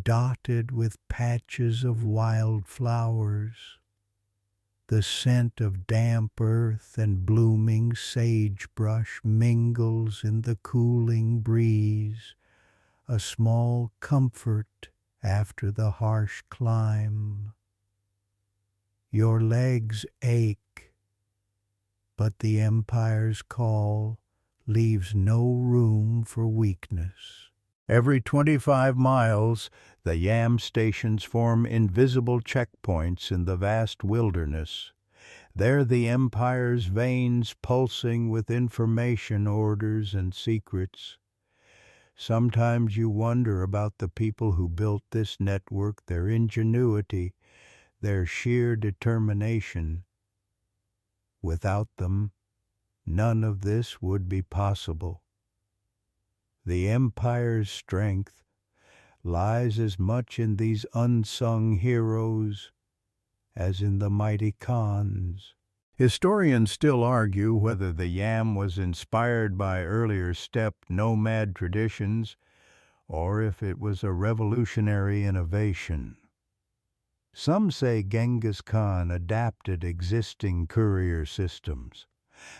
dotted with patches of wild flowers. The scent of damp earth and blooming sagebrush mingles in the cooling breeze, a small comfort after the harsh climb. Your legs ache, but the Empire's call leaves no room for weakness. Every 25 miles, the Yam stations form invisible checkpoints in the vast wilderness. There the Empire's veins pulsing with information, orders, and secrets. Sometimes you wonder about the people who built this network, their ingenuity, their sheer determination. Without them, none of this would be possible. The Empire's strength lies as much in these unsung heroes as in the mighty Khans. Historians still argue whether the Yam was inspired by earlier steppe nomad traditions or if it was a revolutionary innovation. Some say Genghis Khan adapted existing courier systems.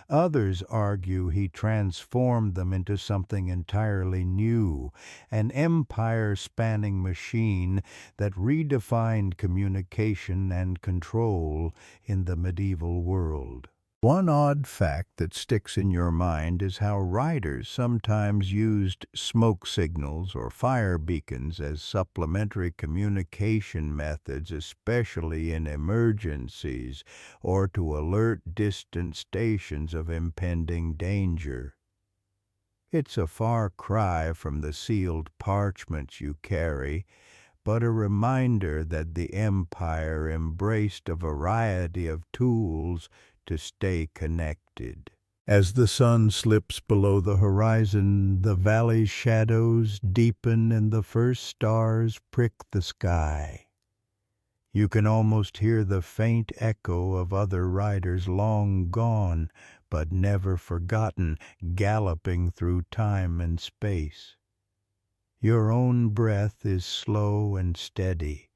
Others argue he transformed them into something entirely new, an empire-spanning machine that redefined communication and control in the medieval world. One odd fact that sticks in your mind is how riders sometimes used smoke signals or fire beacons as supplementary communication methods, especially in emergencies or to alert distant stations of impending danger. It's a far cry from the sealed parchments you carry, but a reminder that the Empire embraced a variety of tools to stay connected. As the sun slips below the horizon, the valley's shadows deepen and the first stars prick the sky. You can almost hear the faint echo of other riders long gone, but never forgotten, galloping through time and space. Your own breath is slow and steady,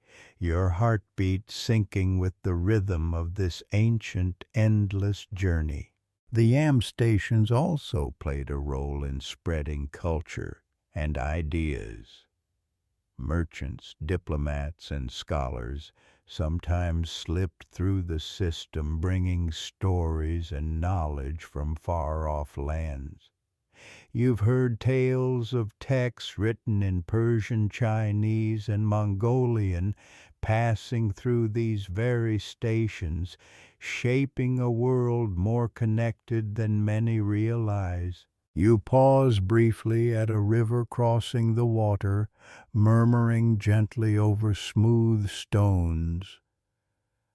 your heartbeat syncing with the rhythm of this ancient, endless journey. The Yam stations also played a role in spreading culture and ideas. Merchants, diplomats, and scholars sometimes slipped through the system, bringing stories and knowledge from far-off lands. You've heard tales of texts written in Persian, Chinese, and Mongolian passing through these very stations, shaping a world more connected than many realize. You pause briefly at a river crossing the water, murmuring gently over smooth stones.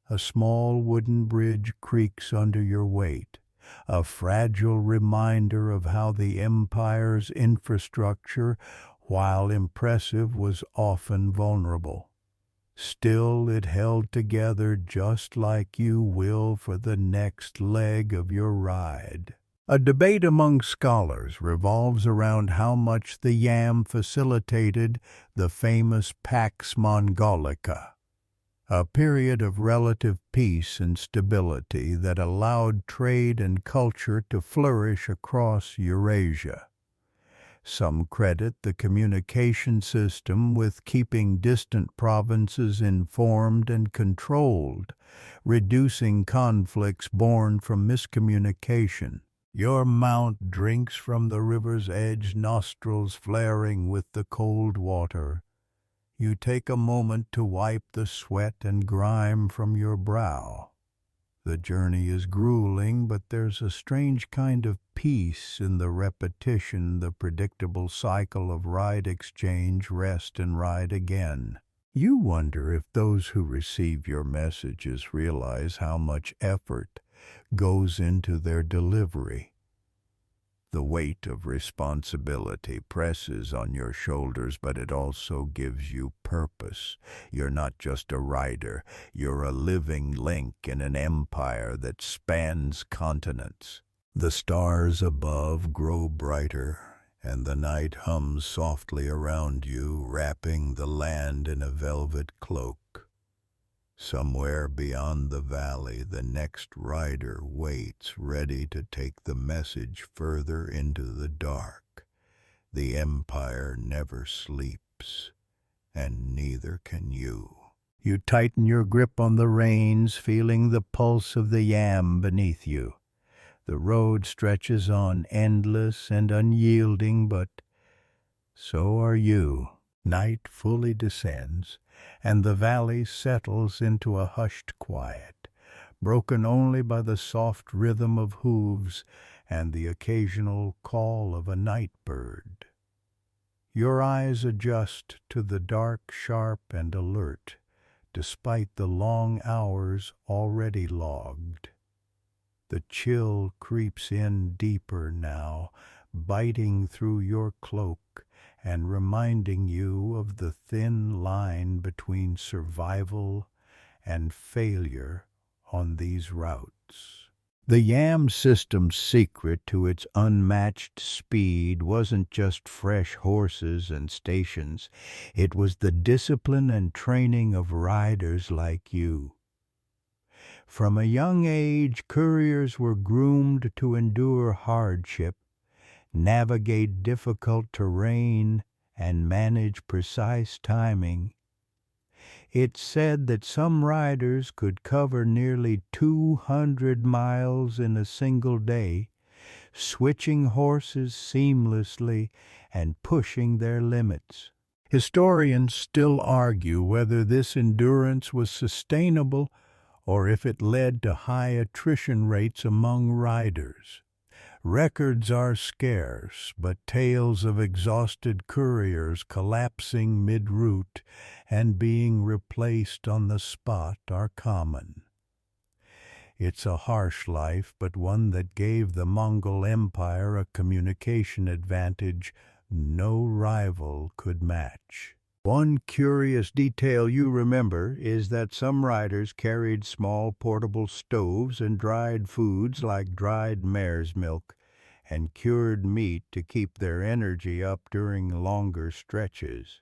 A small wooden bridge creaks under your weight, a fragile reminder of how the Empire's infrastructure, while impressive, was often vulnerable. Still it held together just like you will for the next leg of your ride. A debate among scholars revolves around how much the yam facilitated the famous Pax Mongolica, a period of relative peace and stability that allowed trade and culture to flourish across Eurasia. Some credit the communication system with keeping distant provinces informed and controlled, reducing conflicts born from miscommunication. Your mount drinks from the river's edge, nostrils flaring with the cold water. You take a moment to wipe the sweat and grime from your brow. The journey is grueling, but there's a strange kind of peace in the repetition, the predictable cycle of ride exchange, rest, and ride again. You wonder if those who receive your messages realize how much effort goes into their delivery. The weight of responsibility presses on your shoulders, but it also gives you purpose. You're not just a rider, you're a living link in an empire that spans continents. The stars above grow brighter, and the night hums softly around you, wrapping the land in a velvet cloak. Somewhere beyond the valley, the next rider waits, ready to take the message further into the dark. The empire never sleeps, and neither can you. You tighten your grip on the reins, feeling the pulse of the yam beneath you. The road stretches on, endless and unyielding, but so are you. Night fully descends, and the valley settles into a hushed quiet, broken only by the soft rhythm of hooves and the occasional call of a night bird. Your eyes adjust to the dark, sharp, and alert, despite the long hours already logged. The chill creeps in deeper now, biting through your cloak and reminding you of the thin line between survival and failure on these routes. The yam system's secret to its unmatched speed wasn't just fresh horses and stations, it was the discipline and training of riders like you. From a young age, couriers were groomed to endure hardship, navigate difficult terrain, and manage precise timing. It's said that some riders could cover nearly 200 miles in a single day, switching horses seamlessly and pushing their limits. Historians still argue whether this endurance was sustainable or if it led to high attrition rates among riders. Records are scarce, but tales of exhausted couriers collapsing mid-route and being replaced on the spot are common. It's a harsh life, but one that gave the Mongol Empire a communication advantage no rival could match. One curious detail you remember is that some riders carried small portable stoves and dried foods like dried mare's milk and cured meat to keep their energy up during longer stretches.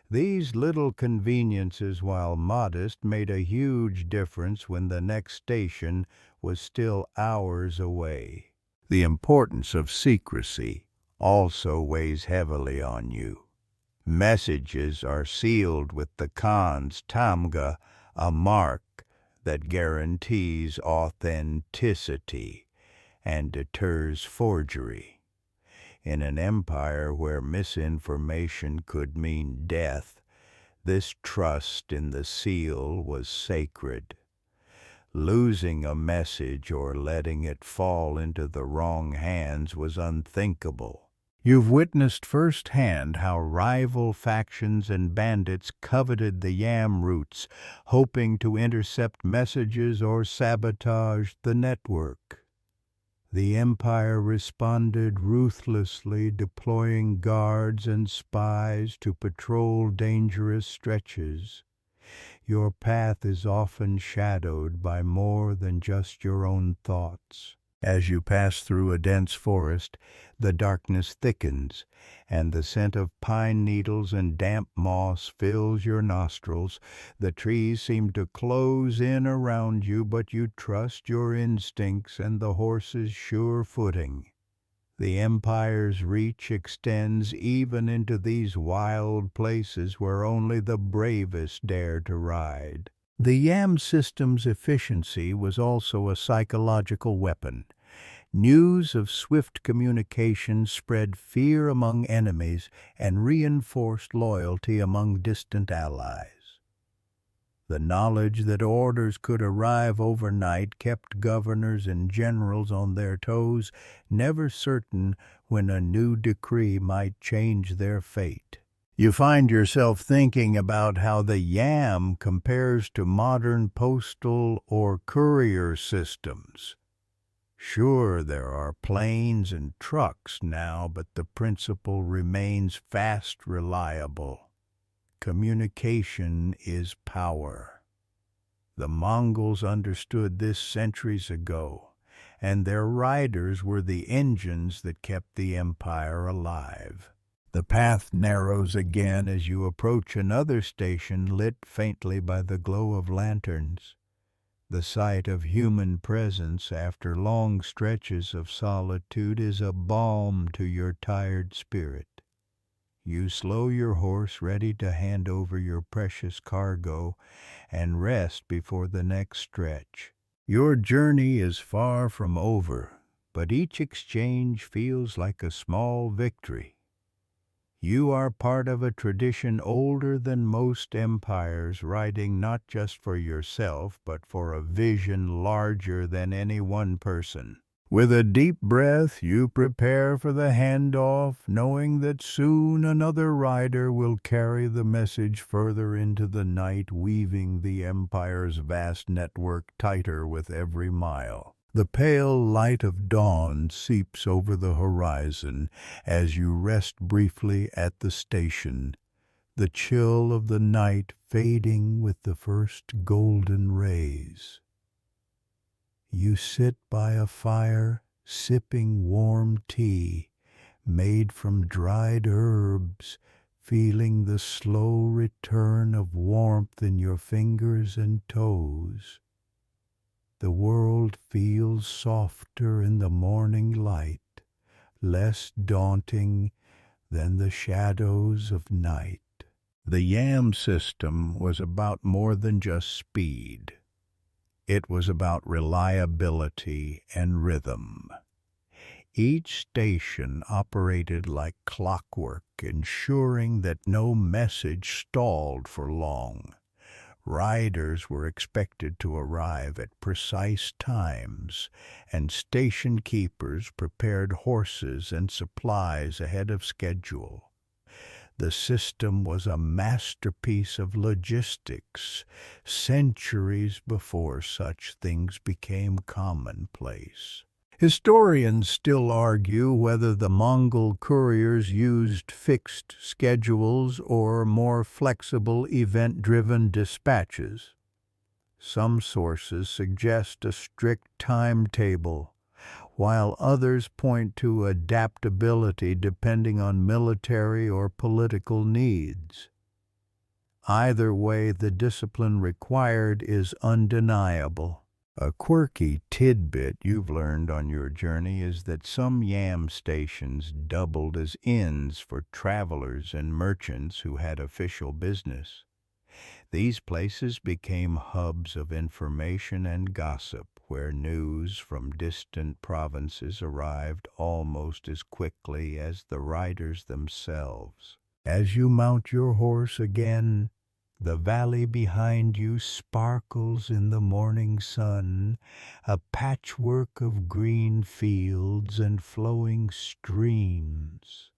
These little conveniences, while modest, made a huge difference when the next station was still hours away. The importance of secrecy also weighs heavily on you. Messages are sealed with the Khan's tamga, a mark that guarantees authenticity and deters forgery. In an empire where misinformation could mean death, this trust in the seal was sacred. Losing a message or letting it fall into the wrong hands was unthinkable. You've witnessed firsthand how rival factions and bandits coveted the yam routes, hoping to intercept messages or sabotage the network. The Empire responded ruthlessly, deploying guards and spies to patrol dangerous stretches. Your path is often shadowed by more than just your own thoughts. As you pass through a dense forest, the darkness thickens, and the scent of pine needles and damp moss fills your nostrils. The trees seem to close in around you, but you trust your instincts and the horse's sure footing. The empire's reach extends even into these wild places where only the bravest dare to ride. The Yam system's efficiency was also a psychological weapon. News of swift communication spread fear among enemies and reinforced loyalty among distant allies. The knowledge that orders could arrive overnight kept governors and generals on their toes, never certain when a new decree might change their fate. You find yourself thinking about how the Yam compares to modern postal or courier systems. Sure, there are planes and trucks now, but the principle remains fast, reliable. Communication is power. The Mongols understood this centuries ago, and their riders were the engines that kept the empire alive. The path narrows again as you approach another station lit faintly by the glow of lanterns. The sight of human presence after long stretches of solitude is a balm to your tired spirit. You slow your horse, ready to hand over your precious cargo and rest before the next stretch. Your journey is far from over, but each exchange feels like a small victory. You are part of a tradition older than most empires, riding not just for yourself, but for a vision larger than any one person. With a deep breath, you prepare for the handoff, knowing that soon another rider will carry the message further into the night, weaving the empire's vast network tighter with every mile. The pale light of dawn seeps over the horizon as you rest briefly at the station, the chill of the night fading with the first golden rays. You sit by a fire, sipping warm tea made from dried herbs, feeling the slow return of warmth in your fingers and toes. The world feels softer in the morning light, less daunting than the shadows of night. The Yam system was about more than just speed. It was about reliability and rhythm. Each station operated like clockwork, ensuring that no message stalled for long. Riders were expected to arrive at precise times, and station keepers prepared horses and supplies ahead of schedule. The system was a masterpiece of logistics, centuries before such things became commonplace. Historians still argue whether the Mongol couriers used fixed schedules or more flexible event-driven dispatches. Some sources suggest a strict timetable, while others point to adaptability depending on military or political needs. Either way, the discipline required is undeniable. A quirky tidbit you've learned on your journey is that some Yam stations doubled as inns for travelers and merchants who had official business. These places became hubs of information and gossip, where news from distant provinces arrived almost as quickly as the riders themselves. As you mount your horse again, the valley behind you sparkles in the morning sun, a patchwork of green fields and flowing streams.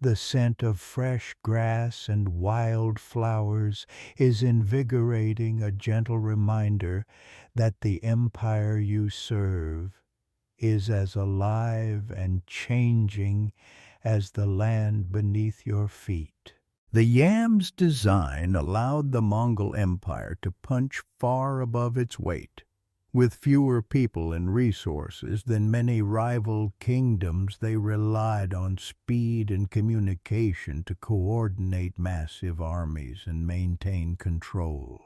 The scent of fresh grass and wild flowers is invigorating, a gentle reminder that the empire you serve is as alive and changing as the land beneath your feet. The yam's design allowed the Mongol Empire to punch far above its weight. With fewer people and resources than many rival kingdoms, they relied on speed and communication to coordinate massive armies and maintain control.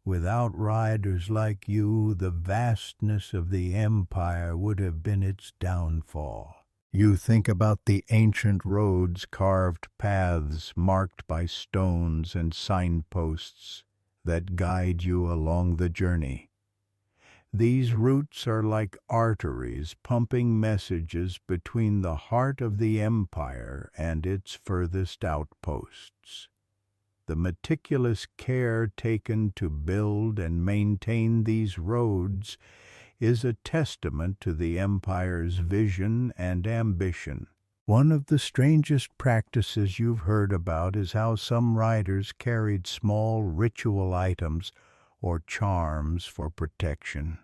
Without riders like you, the vastness of the empire would have been its downfall. You think about the ancient roads, carved paths marked by stones and signposts that guide you along the journey. These routes are like arteries pumping messages between the heart of the empire and its furthest outposts. The meticulous care taken to build and maintain these roads is a testament to the empire's vision and ambition. One of the strangest practices you've heard about is how some riders carried small ritual items or charms for protection.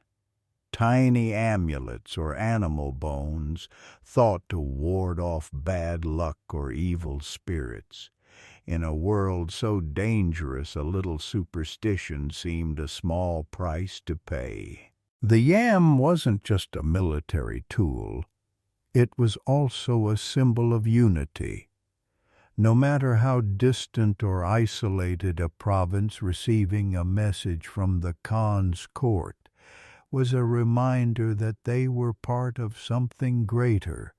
Tiny amulets or animal bones thought to ward off bad luck or evil spirits. In a world so dangerous, a little superstition seemed a small price to pay. The yam wasn't just a military tool, it was also a symbol of unity. No matter how distant or isolated a province, receiving a message from the Khan's court was a reminder that they were part of something greater,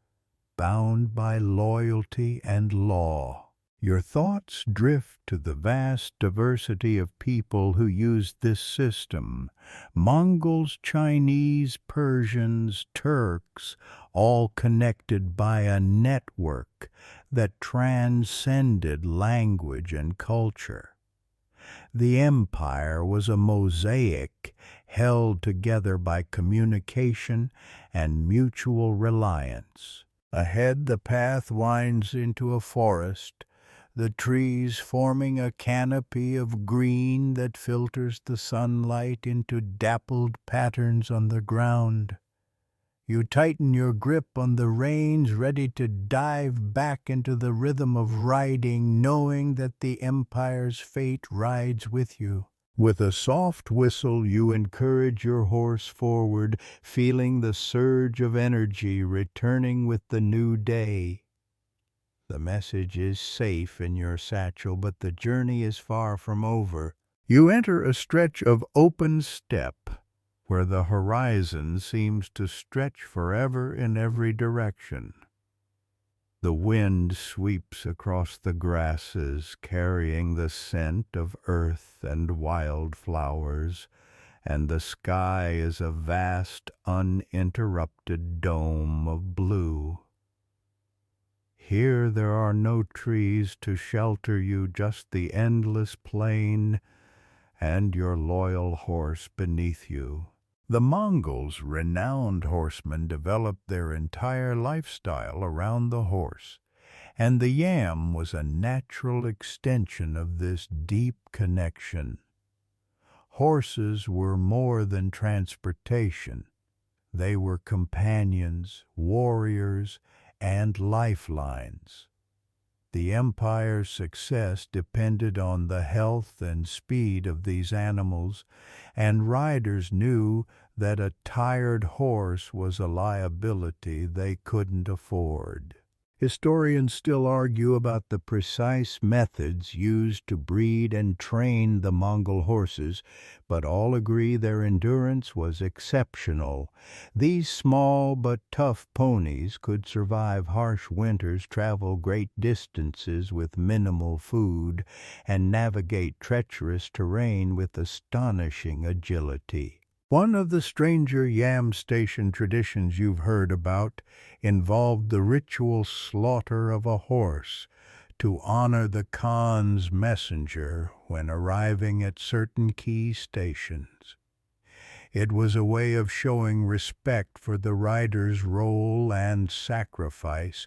bound by loyalty and law. Your thoughts drift to the vast diversity of people who used this system. Mongols, Chinese, Persians, Turks, all connected by a network that transcended language and culture. The empire was a mosaic held together by communication and mutual reliance. Ahead, the path winds into a forest, the trees forming a canopy of green that filters the sunlight into dappled patterns on the ground. You tighten your grip on the reins, ready to dive back into the rhythm of riding, knowing that the empire's fate rides with you. With a soft whistle, you encourage your horse forward, feeling the surge of energy returning with the new day. The message is safe in your satchel, but the journey is far from over. You enter a stretch of open steppe, where the horizon seems to stretch forever in every direction. The wind sweeps across the grasses, carrying the scent of earth and wild flowers, and the sky is a vast, uninterrupted dome of blue. Here there are no trees to shelter you, just the endless plain and your loyal horse beneath you. The Mongols, renowned horsemen, developed their entire lifestyle around the horse, and the yam was a natural extension of this deep connection. Horses were more than transportation. They were companions, warriors, and lifelines. The empire's success depended on the health and speed of these animals, and riders knew that a tired horse was a liability they couldn't afford. Historians still argue about the precise methods used to breed and train the Mongol horses, but all agree their endurance was exceptional. These small but tough ponies could survive harsh winters, travel great distances with minimal food, and navigate treacherous terrain with astonishing agility. One of the stranger yam station traditions you've heard about involved the ritual slaughter of a horse to honor the Khan's messenger when arriving at certain key stations. It was a way of showing respect for the rider's role and sacrifice,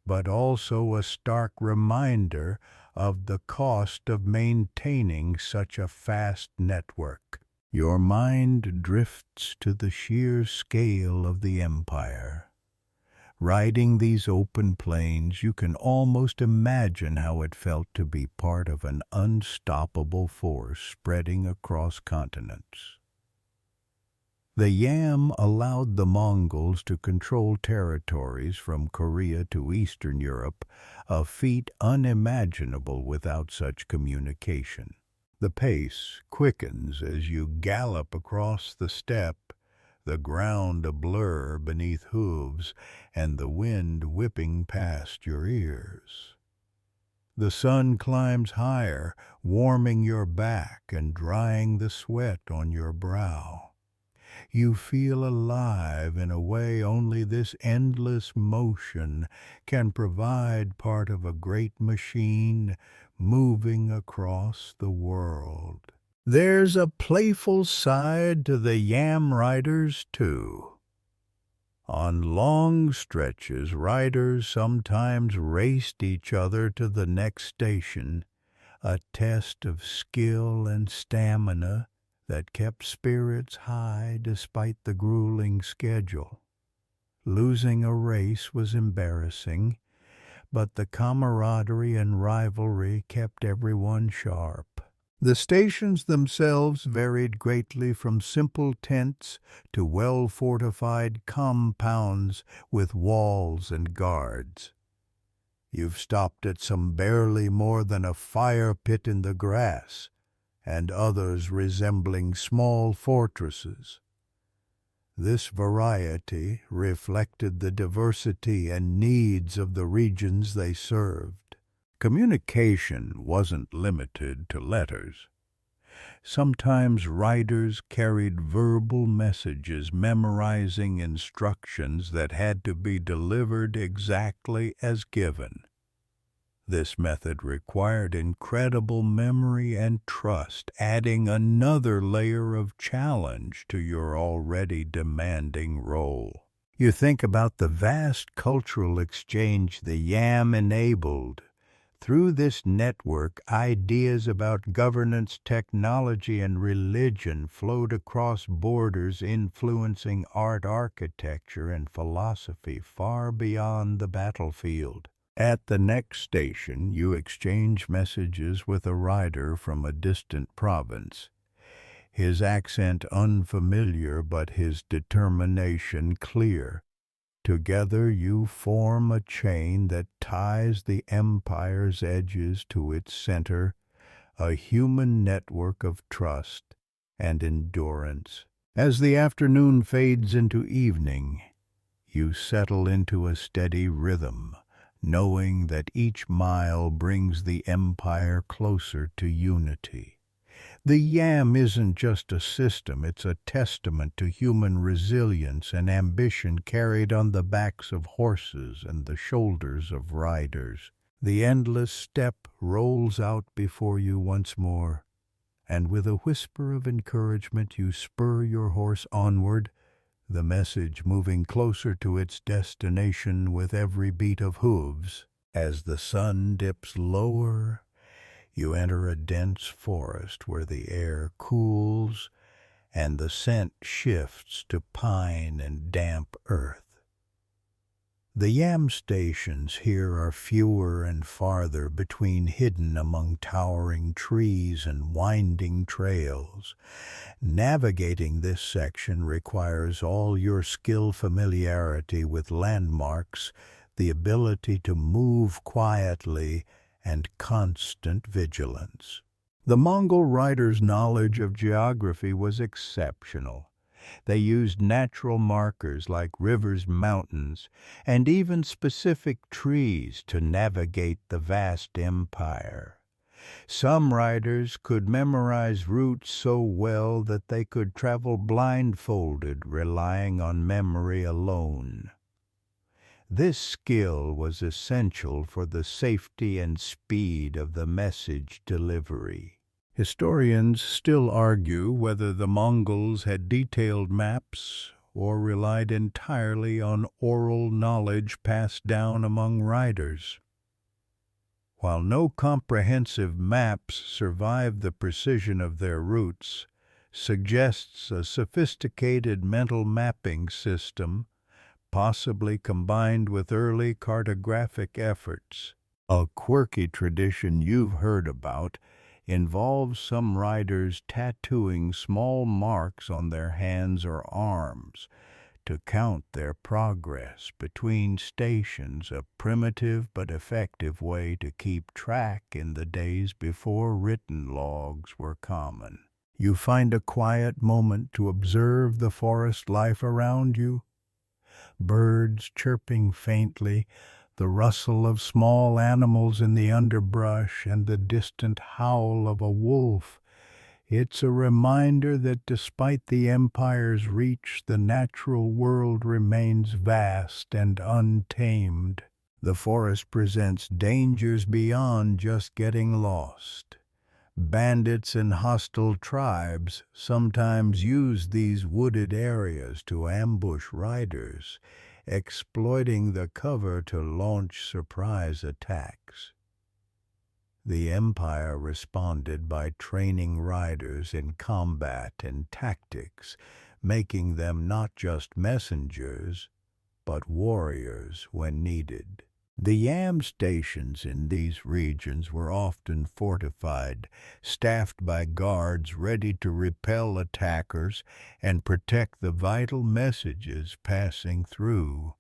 but also a stark reminder of the cost of maintaining such a vast network. Your mind drifts to the sheer scale of the empire. Riding these open plains, you can almost imagine how it felt to be part of an unstoppable force spreading across continents. The Yam allowed the Mongols to control territories from Korea to Eastern Europe, a feat unimaginable without such communication. The pace quickens as you gallop across the steppe, the ground a blur beneath hooves, and the wind whipping past your ears. The sun climbs higher, warming your back and drying the sweat on your brow. You feel alive in a way only this endless motion can provide, part of a great machine moving across the world. There's a playful side to the Yam riders, too. On long stretches, riders sometimes raced each other to the next station, a test of skill and stamina that kept spirits high despite the grueling schedule. Losing a race was embarrassing, but the camaraderie and rivalry kept everyone sharp. The stations themselves varied greatly, from simple tents to well-fortified compounds with walls and guards. You've stopped at some barely more than a fire pit in the grass, and others resembling small fortresses. This variety reflected the diversity and needs of the regions they served. Communication wasn't limited to letters. Sometimes riders carried verbal messages, memorizing instructions that had to be delivered exactly as given. This method required incredible memory and trust, adding another layer of challenge to your already demanding role. You think about the vast cultural exchange the Yam enabled. Through this network, ideas about governance, technology, and religion flowed across borders, influencing art, architecture, and philosophy far beyond the battlefield. At the next station, you exchange messages with a rider from a distant province, his accent unfamiliar but his determination clear. Together you form a chain that ties the empire's edges to its center, a human network of trust and endurance. As the afternoon fades into evening, you settle into a steady rhythm, knowing that each mile brings the empire closer to unity. The Yam isn't just a system, it's a testament to human resilience and ambition carried on the backs of horses and the shoulders of riders. The endless steppe rolls out before you once more, and with a whisper of encouragement you spur your horse onward, the message moving closer to its destination with every beat of hooves. As the sun dips lower, you enter a dense forest where the air cools and the scent shifts to pine and damp earth. The Yam stations here are fewer and farther between, hidden among towering trees and winding trails. Navigating this section requires all your skill, familiarity with landmarks, the ability to move quietly, and constant vigilance. The Mongol riders' knowledge of geography was exceptional. They used natural markers like rivers, mountains, and even specific trees to navigate the vast empire. Some riders could memorize routes so well that they could travel blindfolded, relying on memory alone. This skill was essential for the safety and speed of the message delivery. Historians still argue whether the Mongols had detailed maps or relied entirely on oral knowledge passed down among riders. While no comprehensive maps survive the precision of their routes, suggests a sophisticated mental mapping system possibly combined with early cartographic efforts. A quirky tradition you've heard about involves some riders tattooing small marks on their hands or arms to count their progress between stations, a primitive but effective way to keep track in the days before written logs were common. You find a quiet moment to observe the forest life around you, birds chirping faintly, the rustle of small animals in the underbrush, and the distant howl of a wolf. It's a reminder that despite the empire's reach, the natural world remains vast and untamed. The forest presents dangers beyond just getting lost. Bandits and hostile tribes sometimes use these wooded areas to ambush riders, exploiting the cover to launch surprise attacks. The Empire responded by training riders in combat and tactics, making them not just messengers, but warriors when needed. The yam stations in these regions were often fortified, staffed by guards ready to repel attackers and protect the vital messages passing through.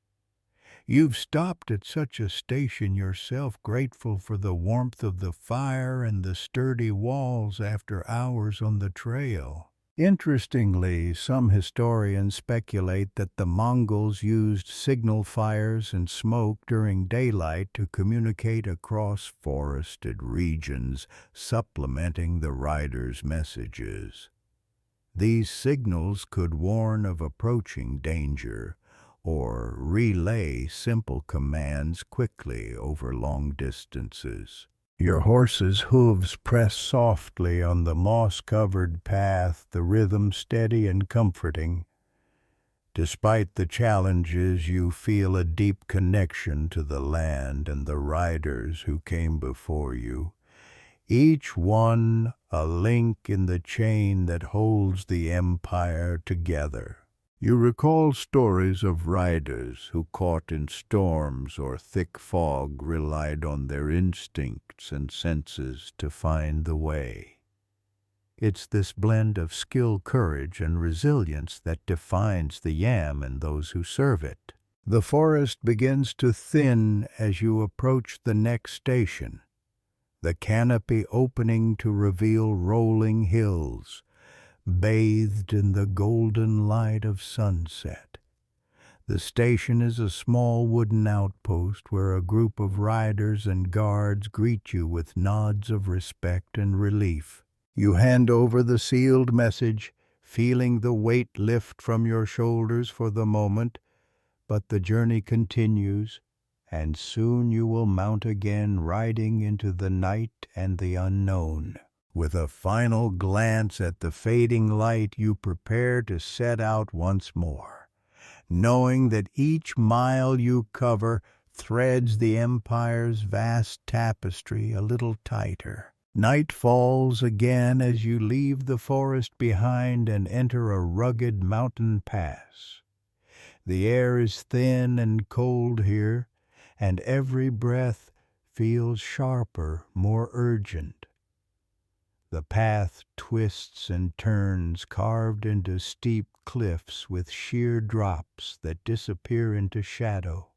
You've stopped at such a station yourself, grateful for the warmth of the fire and the sturdy walls after hours on the trail. Interestingly, some historians speculate that the Mongols used signal fires and smoke during daylight to communicate across forested regions, supplementing the riders' messages. These signals could warn of approaching danger or relay simple commands quickly over long distances. Your horse's hooves press softly on the moss-covered path, the rhythm steady and comforting. Despite the challenges, you feel a deep connection to the land and the riders who came before you, each one a link in the chain that holds the empire together. You recall stories of riders who, caught in storms or thick fog, relied on their instincts and senses to find the way. It's this blend of skill, courage, and resilience that defines the yam and those who serve it. The forest begins to thin as you approach the next station, the canopy opening to reveal rolling hills, bathed in the golden light of sunset. The station is a small wooden outpost where a group of riders and guards greet you with nods of respect and relief. You hand over the sealed message, feeling the weight lift from your shoulders for the moment, but the journey continues, and soon you will mount again, riding into the night and the unknown. With a final glance at the fading light, you prepare to set out once more, knowing that each mile you cover threads the empire's vast tapestry a little tighter. Night falls again as you leave the forest behind and enter a rugged mountain pass. The air is thin and cold here, and every breath feels sharper, more urgent. The path twists and turns, carved into steep cliffs with sheer drops that disappear into shadow.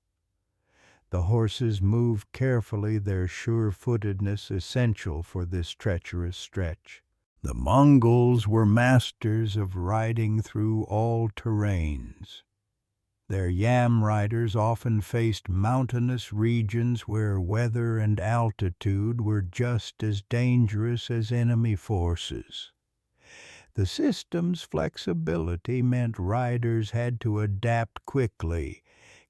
The horses move carefully, their sure-footedness essential for this treacherous stretch. The Mongols were masters of riding through all terrains. Their yam riders often faced mountainous regions where weather and altitude were just as dangerous as enemy forces. The system's flexibility meant riders had to adapt quickly,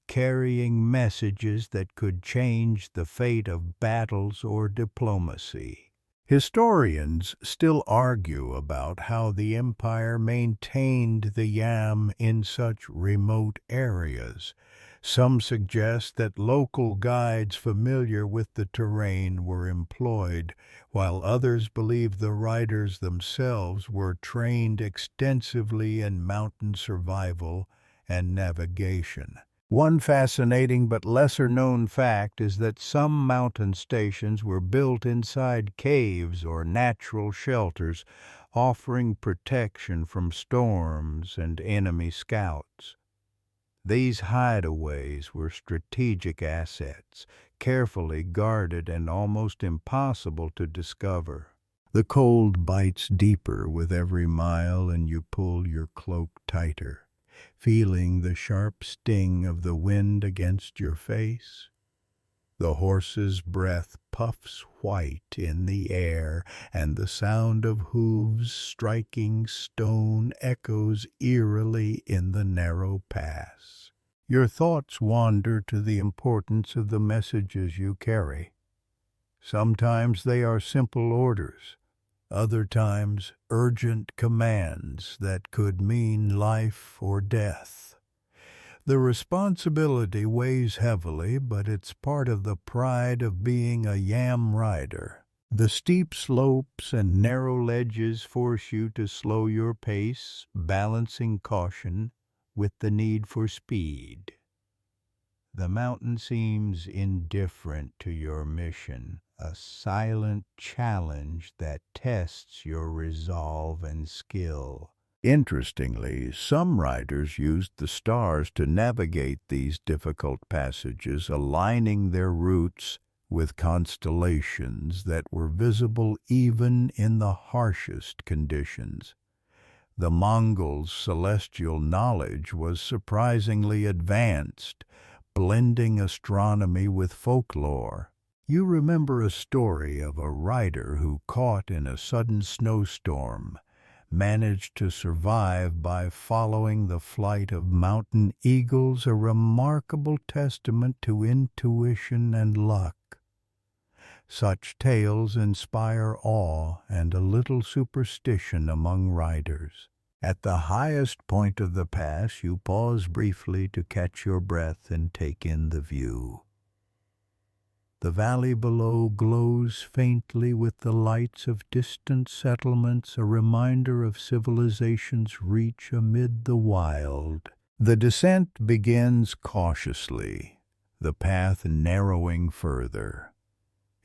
carrying messages that could change the fate of battles or diplomacy. Historians still argue about how the empire maintained the yam in such remote areas. Some suggest that local guides familiar with the terrain were employed, while others believe the riders themselves were trained extensively in mountain survival and navigation. One fascinating but lesser-known fact is that some mountain stations were built inside caves or natural shelters, offering protection from storms and enemy scouts. These hideaways were strategic assets, carefully guarded and almost impossible to discover. The cold bites deeper with every mile, and you pull your cloak tighter, feeling the sharp sting of the wind against your face. The horse's breath puffs white in the air, and the sound of hooves striking stone echoes eerily in the narrow pass. Your thoughts wander to the importance of the messages you carry. Sometimes they are simple orders, other times urgent commands that could mean life or death. The responsibility weighs heavily, but it's part of the pride of being a yam rider. The steep slopes and narrow ledges force you to slow your pace, balancing caution with the need for speed. The mountain seems indifferent to your mission, a silent challenge that tests your resolve and skill. Interestingly, some riders used the stars to navigate these difficult passages, aligning their routes with constellations that were visible even in the harshest conditions. The Mongols' celestial knowledge was surprisingly advanced, blending astronomy with folklore. You remember a story of a rider who, caught in a sudden snowstorm, managed to survive by following the flight of mountain eagles, a remarkable testament to intuition and luck. Such tales inspire awe and a little superstition among riders. At the highest point of the pass, you pause briefly to catch your breath and take in the view. The valley below glows faintly with the lights of distant settlements, a reminder of civilization's reach amid the wild. The descent begins cautiously, the path narrowing further.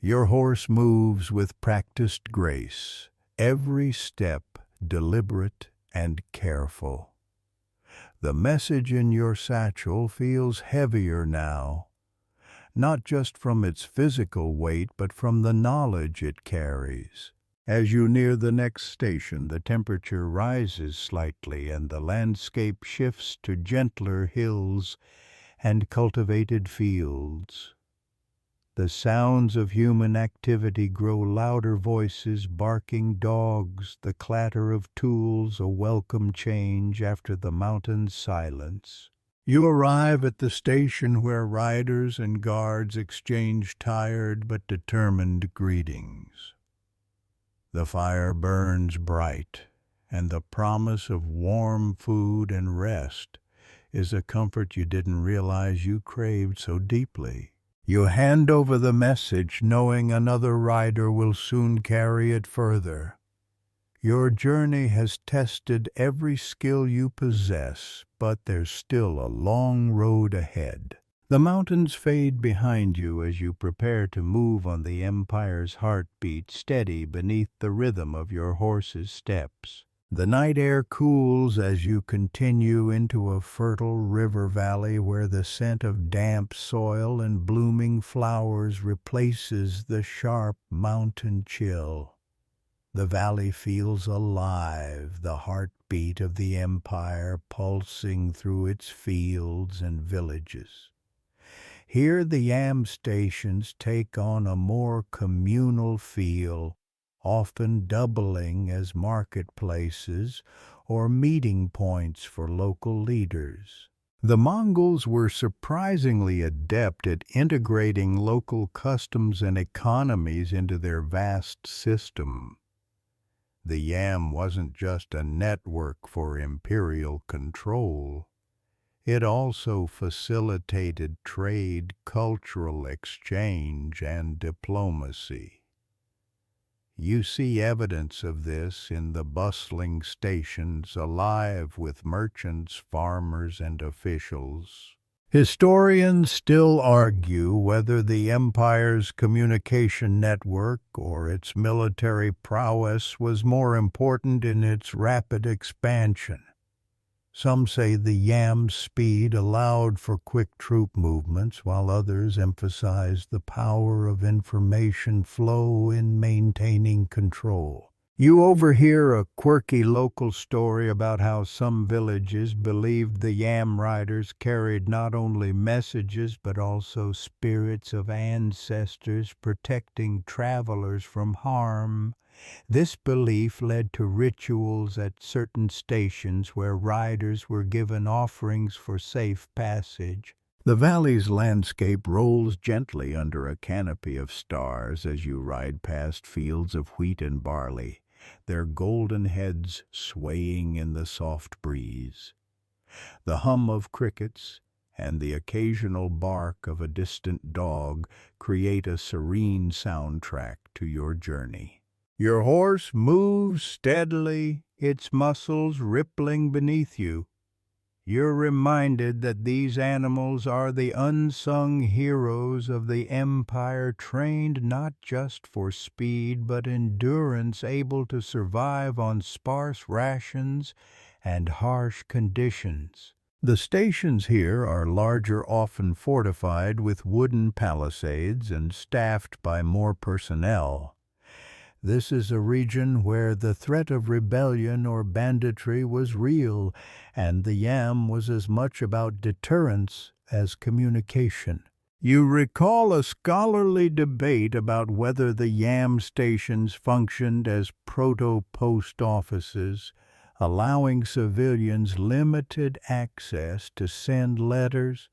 Your horse moves with practiced grace, every step deliberate and careful. The message in your satchel feels heavier now, not just from its physical weight, but from the knowledge it carries. As you near the next station, the temperature rises slightly and the landscape shifts to gentler hills and cultivated fields. The sounds of human activity grow louder, voices, barking dogs, the clatter of tools, a welcome change after the mountain's silence. You arrive at the station where riders and guards exchange tired but determined greetings. The fire burns bright, and the promise of warm food and rest is a comfort you didn't realize you craved so deeply. You hand over the message, knowing another rider will soon carry it further. Your journey has tested every skill you possess, but there's still a long road ahead. The mountains fade behind you as you prepare to move on the empire's heartbeat, steady beneath the rhythm of your horse's steps. The night air cools as you continue into a fertile river valley where the scent of damp soil and blooming flowers replaces the sharp mountain chill. The valley feels alive, the heartbeat of the empire pulsing through its fields and villages. Here the yam stations take on a more communal feel, often doubling as marketplaces or meeting points for local leaders. The Mongols were surprisingly adept at integrating local customs and economies into their vast system. The yam wasn't just a network for imperial control. It also facilitated trade, cultural exchange, and diplomacy. You see evidence of this in the bustling stations alive with merchants, farmers, and officials. Historians still argue whether the empire's communication network or its military prowess was more important in its rapid expansion. Some say the Yam's speed allowed for quick troop movements, while others emphasize the power of information flow in maintaining control. You overhear a quirky local story about how some villages believed the Yam riders carried not only messages but also spirits of ancestors protecting travelers from harm. This belief led to rituals at certain stations where riders were given offerings for safe passage. The valley's landscape rolls gently under a canopy of stars as you ride past fields of wheat and barley, their golden heads swaying in the soft breeze. The hum of crickets and the occasional bark of a distant dog create a serene soundtrack to your journey. Your horse moves steadily, its muscles rippling beneath you. You're reminded that these animals are the unsung heroes of the empire, trained not just for speed but endurance, able to survive on sparse rations and harsh conditions. The stations here are larger, often fortified with wooden palisades and staffed by more personnel. This is a region where the threat of rebellion or banditry was real, and the Yam was as much about deterrence as communication. You recall a scholarly debate about whether the Yam stations functioned as proto-post offices, allowing civilians limited access to send letters,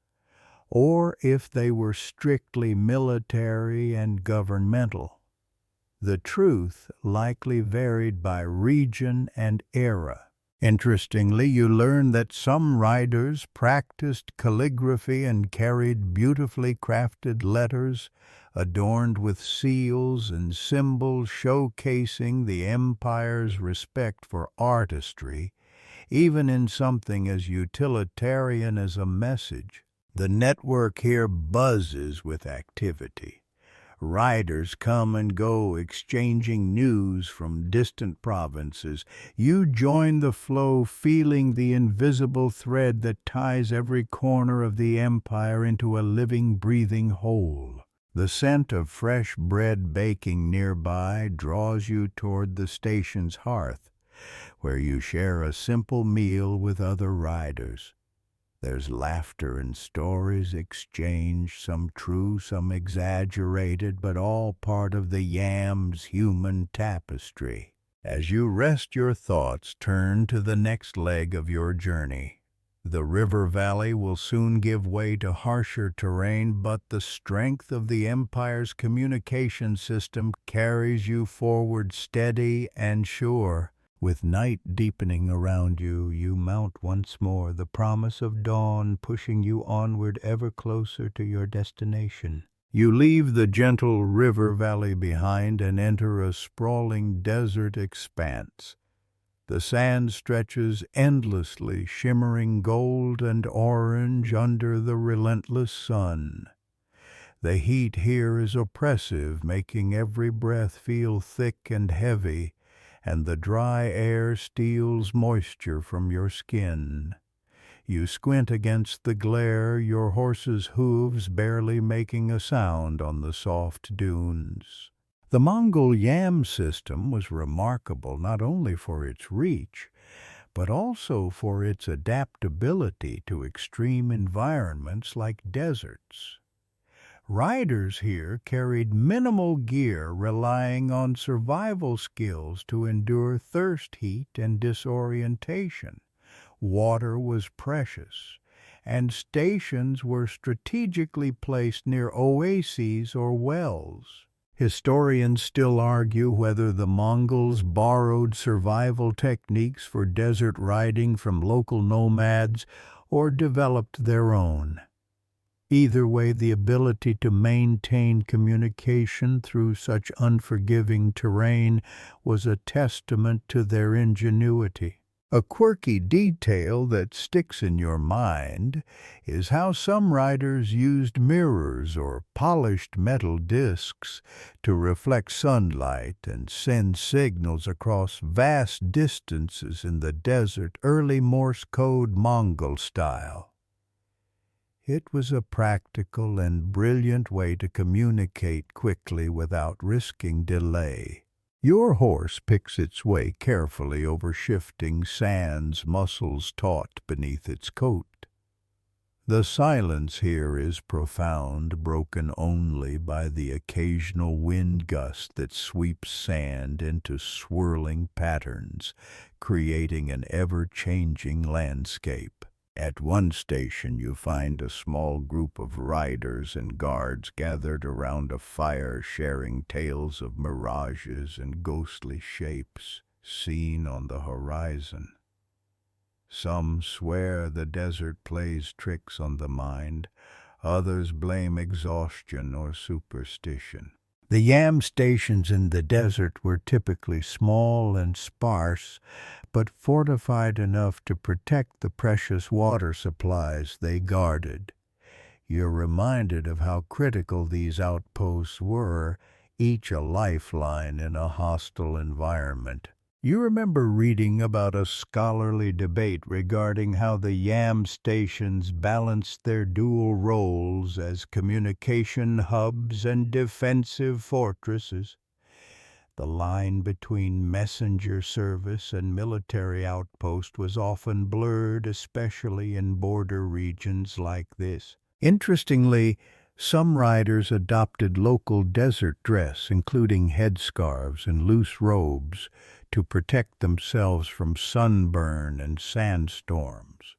or if they were strictly military and governmental. The truth likely varied by region and era. Interestingly, you learn that some riders practiced calligraphy and carried beautifully crafted letters adorned with seals and symbols showcasing the empire's respect for artistry, even in something as utilitarian as a message. The network here buzzes with activity. Riders come and go, exchanging news from distant provinces. You join the flow, feeling the invisible thread that ties every corner of the empire into a living, breathing whole. The scent of fresh bread baking nearby draws you toward the station's hearth, where you share a simple meal with other riders. There's laughter and stories exchanged, some true, some exaggerated, but all part of the Yam's human tapestry. As you rest, your thoughts turn to the next leg of your journey. The river valley will soon give way to harsher terrain, but the strength of the empire's communication system carries you forward steady and sure. With night deepening around you, you mount once more, the promise of dawn pushing you onward ever closer to your destination. You leave the gentle river valley behind and enter a sprawling desert expanse. The sand stretches endlessly, shimmering gold and orange under the relentless sun. The heat here is oppressive, making every breath feel thick and heavy, and the dry air steals moisture from your skin. You squint against the glare, your horse's hooves barely making a sound on the soft dunes. The Mongol Yam system was remarkable not only for its reach, but also for its adaptability to extreme environments like deserts. Riders here carried minimal gear, relying on survival skills to endure thirst, heat, and disorientation. Water was precious, and stations were strategically placed near oases or wells. Historians still argue whether the Mongols borrowed survival techniques for desert riding from local nomads or developed their own. Either way, the ability to maintain communication through such unforgiving terrain was a testament to their ingenuity. A quirky detail that sticks in your mind is how some riders used mirrors or polished metal discs to reflect sunlight and send signals across vast distances in the desert, early Morse code Mongol style. It was a practical and brilliant way to communicate quickly without risking delay. Your horse picks its way carefully over shifting sands, muscles taut beneath its coat. The silence here is profound, broken only by the occasional wind gust that sweeps sand into swirling patterns, creating an ever-changing landscape. At one station you find a small group of riders and guards gathered around a fire sharing tales of mirages and ghostly shapes seen on the horizon. Some swear the desert plays tricks on the mind, others blame exhaustion or superstition. The yam stations in the desert were typically small and sparse, but fortified enough to protect the precious water supplies they guarded. You're reminded of how critical these outposts were, each a lifeline in a hostile environment. You remember reading about a scholarly debate regarding how the yam stations balanced their dual roles as communication hubs and defensive fortresses. The line between messenger service and military outpost was often blurred, especially in border regions like this. Interestingly, some riders adopted local desert dress, including headscarves and loose robes, to protect themselves from sunburn and sandstorms.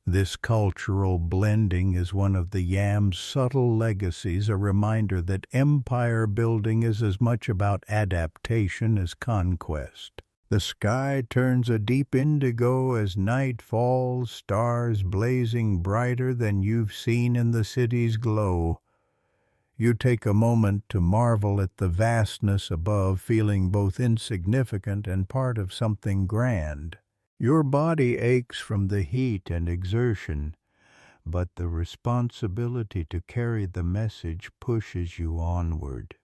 This cultural blending is one of the yam's subtle legacies, a reminder that empire building is as much about adaptation as conquest. The sky turns a deep indigo as night falls, stars blazing brighter than you've seen in the city's glow. You take a moment to marvel at the vastness above, feeling both insignificant and part of something grand. Your body aches from the heat and exertion, but the responsibility to carry the message pushes you onward.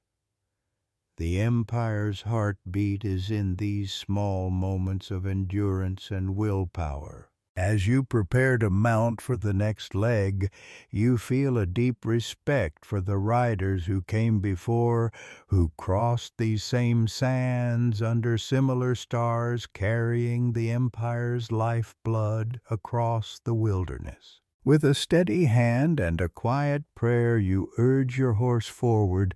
The empire's heartbeat is in these small moments of endurance and willpower. As you prepare to mount for the next leg, you feel a deep respect for the riders who came before, who crossed these same sands under similar stars, carrying the empire's lifeblood across the wilderness. With a steady hand and a quiet prayer, you urge your horse forward,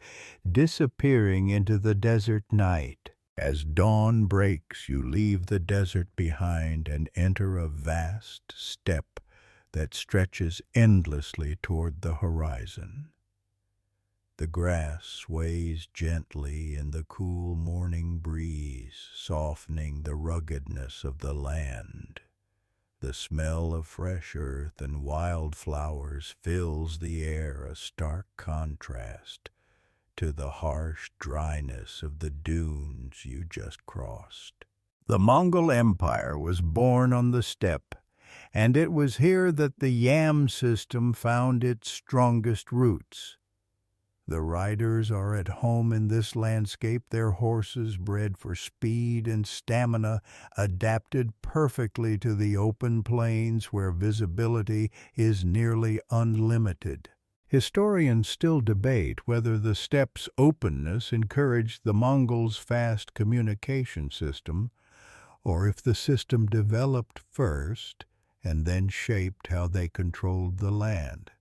disappearing into the desert night. As dawn breaks, you leave the desert behind and enter a vast steppe that stretches endlessly toward the horizon. The grass sways gently in the cool morning breeze, softening the ruggedness of the land. The smell of fresh earth and wild flowers fills the air, a stark contrast to the harsh dryness of the dunes you just crossed. The Mongol Empire was born on the steppe, and it was here that the yam system found its strongest roots. The riders are at home in this landscape, their horses bred for speed and stamina, adapted perfectly to the open plains where visibility is nearly unlimited. Historians still debate whether the steppe's openness encouraged the Mongols' fast communication system, or if the system developed first and then shaped how they controlled the land.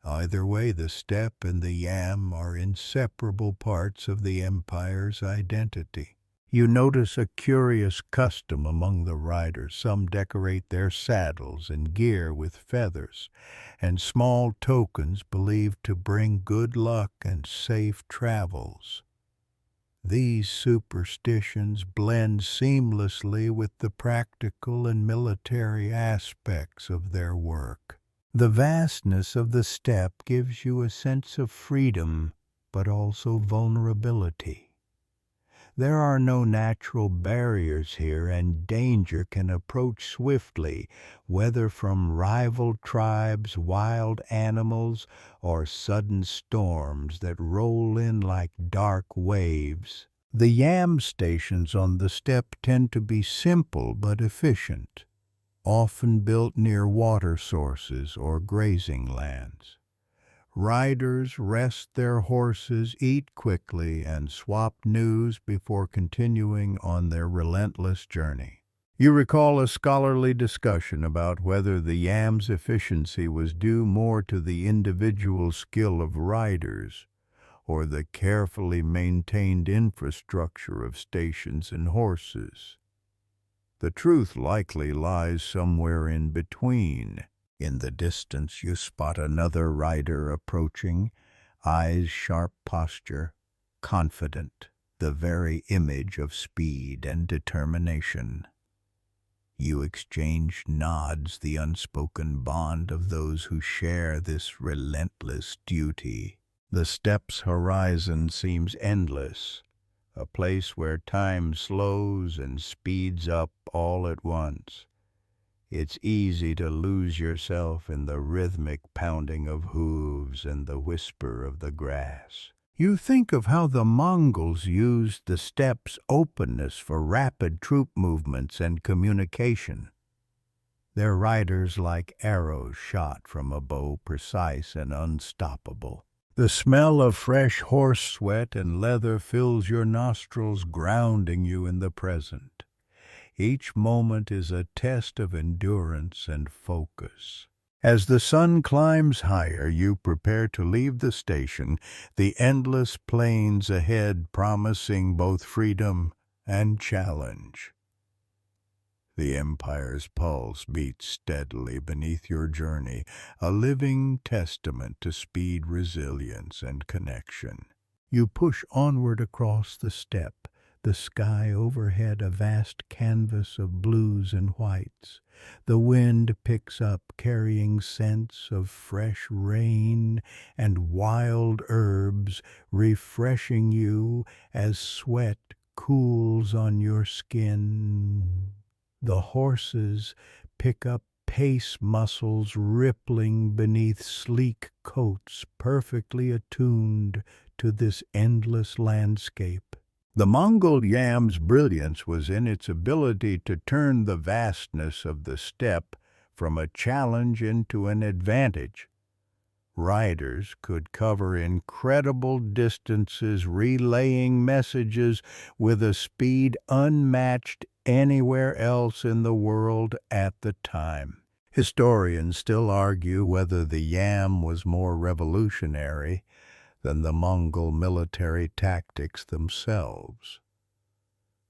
Either way, the steppe and the yam are inseparable parts of the empire's identity. You notice a curious custom among the riders. Some decorate their saddles and gear with feathers and small tokens believed to bring good luck and safe travels. These superstitions blend seamlessly with the practical and military aspects of their work. The vastness of the steppe gives you a sense of freedom, but also vulnerability. There are no natural barriers here, and danger can approach swiftly, whether from rival tribes, wild animals, or sudden storms that roll in like dark waves. The yam stations on the steppe tend to be simple but efficient, often built near water sources or grazing lands. Riders rest their horses, eat quickly, and swap news before continuing on their relentless journey. You recall a scholarly discussion about whether the yam's efficiency was due more to the individual skill of riders or the carefully maintained infrastructure of stations and horses. The truth likely lies somewhere in between. In the distance you spot another rider approaching, eyes sharp, posture confident, the very image of speed and determination. You exchange nods, the unspoken bond of those who share this relentless duty. The steppe's horizon seems endless, a place where time slows and speeds up all at once. It's easy to lose yourself in the rhythmic pounding of hooves and the whisper of the grass. You think of how the Mongols used the steppe's openness for rapid troop movements and communication. Their riders like arrows shot from a bow, precise and unstoppable. The smell of fresh horse sweat and leather fills your nostrils, grounding you in the present. Each moment is a test of endurance and focus. As the sun climbs higher, you prepare to leave the station, the endless plains ahead promising both freedom and challenge. The Empire's pulse beats steadily beneath your journey, a living testament to speed, resilience, and connection. You push onward across the steppe, the sky overhead a vast canvas of blues and whites. The wind picks up, carrying scents of fresh rain and wild herbs, refreshing you as sweat cools on your skin. The horses pick up pace, muscles rippling beneath sleek coats, perfectly attuned to this endless landscape. The Mongol yam's brilliance was in its ability to turn the vastness of the steppe from a challenge into an advantage. Riders could cover incredible distances, relaying messages with a speed unmatched anywhere else in the world at the time. Historians still argue whether the yam was more revolutionary than the Mongol military tactics themselves.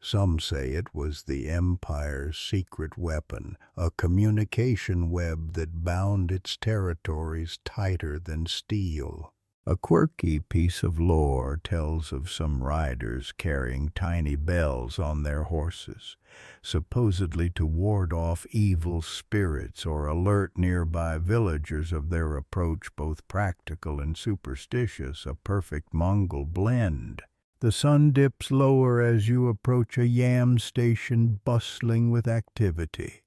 Some say it was the Empire's secret weapon, a communication web that bound its territories tighter than steel. A quirky piece of lore tells of some riders carrying tiny bells on their horses, supposedly to ward off evil spirits or alert nearby villagers of their approach, both practical and superstitious, a perfect Mongol blend. The sun dips lower as you approach a yam station bustling with activity.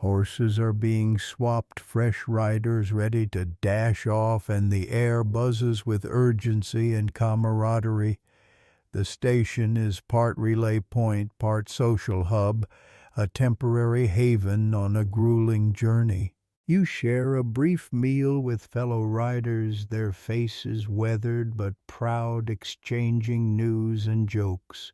Horses are being swapped, fresh riders ready to dash off, and the air buzzes with urgency and camaraderie. The station is part relay point, part social hub, a temporary haven on a grueling journey. You share a brief meal with fellow riders, their faces weathered but proud, exchanging news and jokes.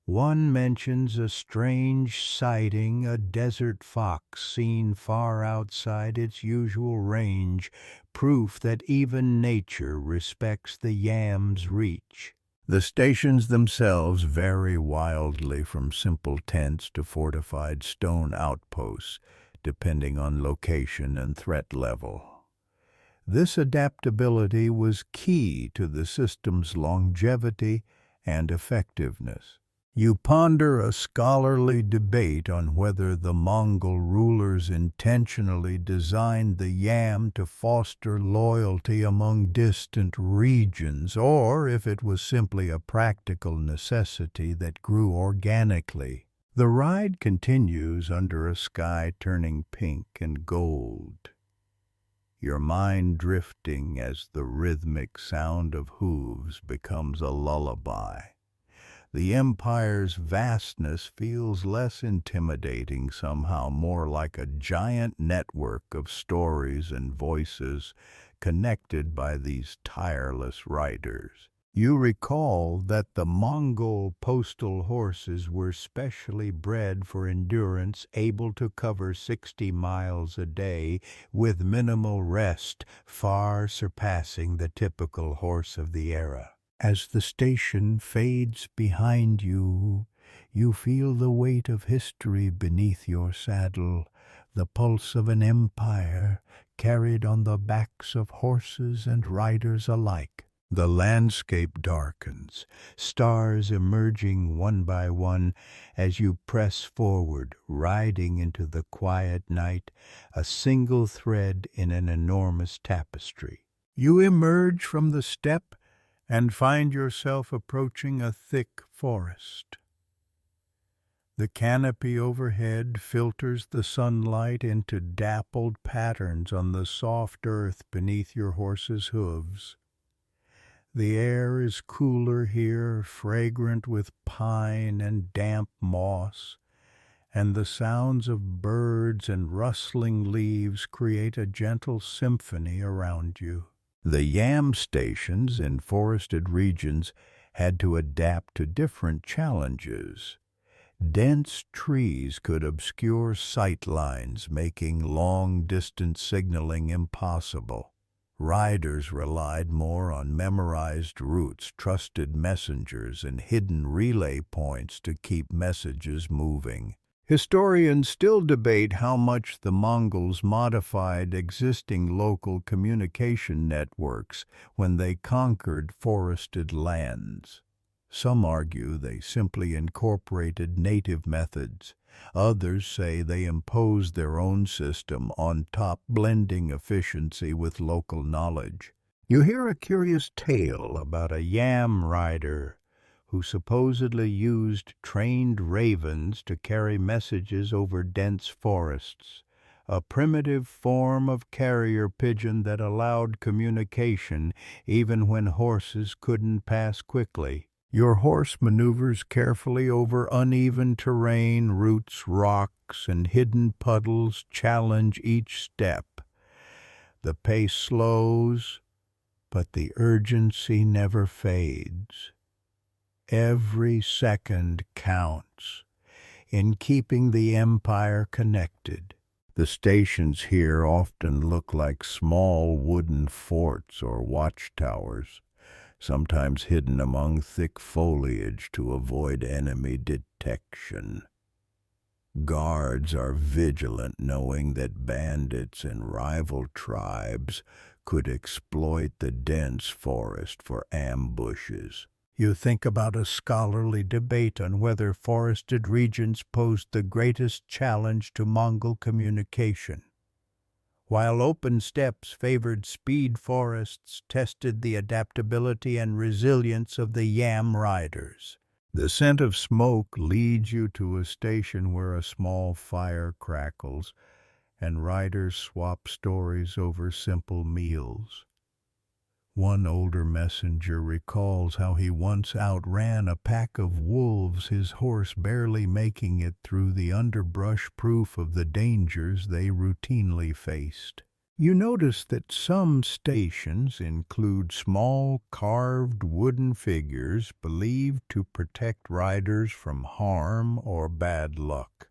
One mentions a strange sighting, a desert fox seen far outside its usual range, proof that even nature respects the yam's reach. The stations themselves vary wildly, from simple tents to fortified stone outposts, depending on location and threat level. This adaptability was key to the system's longevity and effectiveness. You ponder a scholarly debate on whether the Mongol rulers intentionally designed the yam to foster loyalty among distant regions, or if it was simply a practical necessity that grew organically. The ride continues under a sky turning pink and gold, your mind drifting as the rhythmic sound of hooves becomes a lullaby. The empire's vastness feels less intimidating, somehow more like a giant network of stories and voices connected by these tireless riders. You recall that the Mongol postal horses were specially bred for endurance, able to cover 60 miles a day with minimal rest, far surpassing the typical horse of the era. As the station fades behind you, you feel the weight of history beneath your saddle, the pulse of an empire carried on the backs of horses and riders alike. The landscape darkens, stars emerging one by one as you press forward, riding into the quiet night, a single thread in an enormous tapestry. You emerge from the steppe and find yourself approaching a thick forest. The canopy overhead filters the sunlight into dappled patterns on the soft earth beneath your horse's hooves. The air is cooler here, fragrant with pine and damp moss, and the sounds of birds and rustling leaves create a gentle symphony around you. The yam stations in forested regions had to adapt to different challenges. Dense trees could obscure sight lines, making long-distance signaling impossible. Riders relied more on memorized routes, trusted messengers, and hidden relay points to keep messages moving. Historians still debate how much the Mongols modified existing local communication networks when they conquered forested lands. Some argue they simply incorporated native methods. Others say they imposed their own system on top, blending efficiency with local knowledge. You hear a curious tale about a yam rider who supposedly used trained ravens to carry messages over dense forests, a primitive form of carrier pigeon that allowed communication even when horses couldn't pass quickly. Your horse maneuvers carefully over uneven terrain, roots, rocks, and hidden puddles challenge each step. The pace slows, but the urgency never fades. Every second counts in keeping the empire connected. The stations here often look like small wooden forts or watchtowers, sometimes hidden among thick foliage to avoid enemy detection. Guards are vigilant, knowing that bandits and rival tribes could exploit the dense forest for ambushes. You think about a scholarly debate on whether forested regions posed the greatest challenge to Mongol communication. While open steppes favored speed, forests tested the adaptability and resilience of the yam riders. The scent of smoke leads you to a station where a small fire crackles, and riders swap stories over simple meals. One older messenger recalls how he once outran a pack of wolves, his horse barely making it through the underbrush, proof of the dangers they routinely faced. You notice that some stations include small carved wooden figures believed to protect riders from harm or bad luck.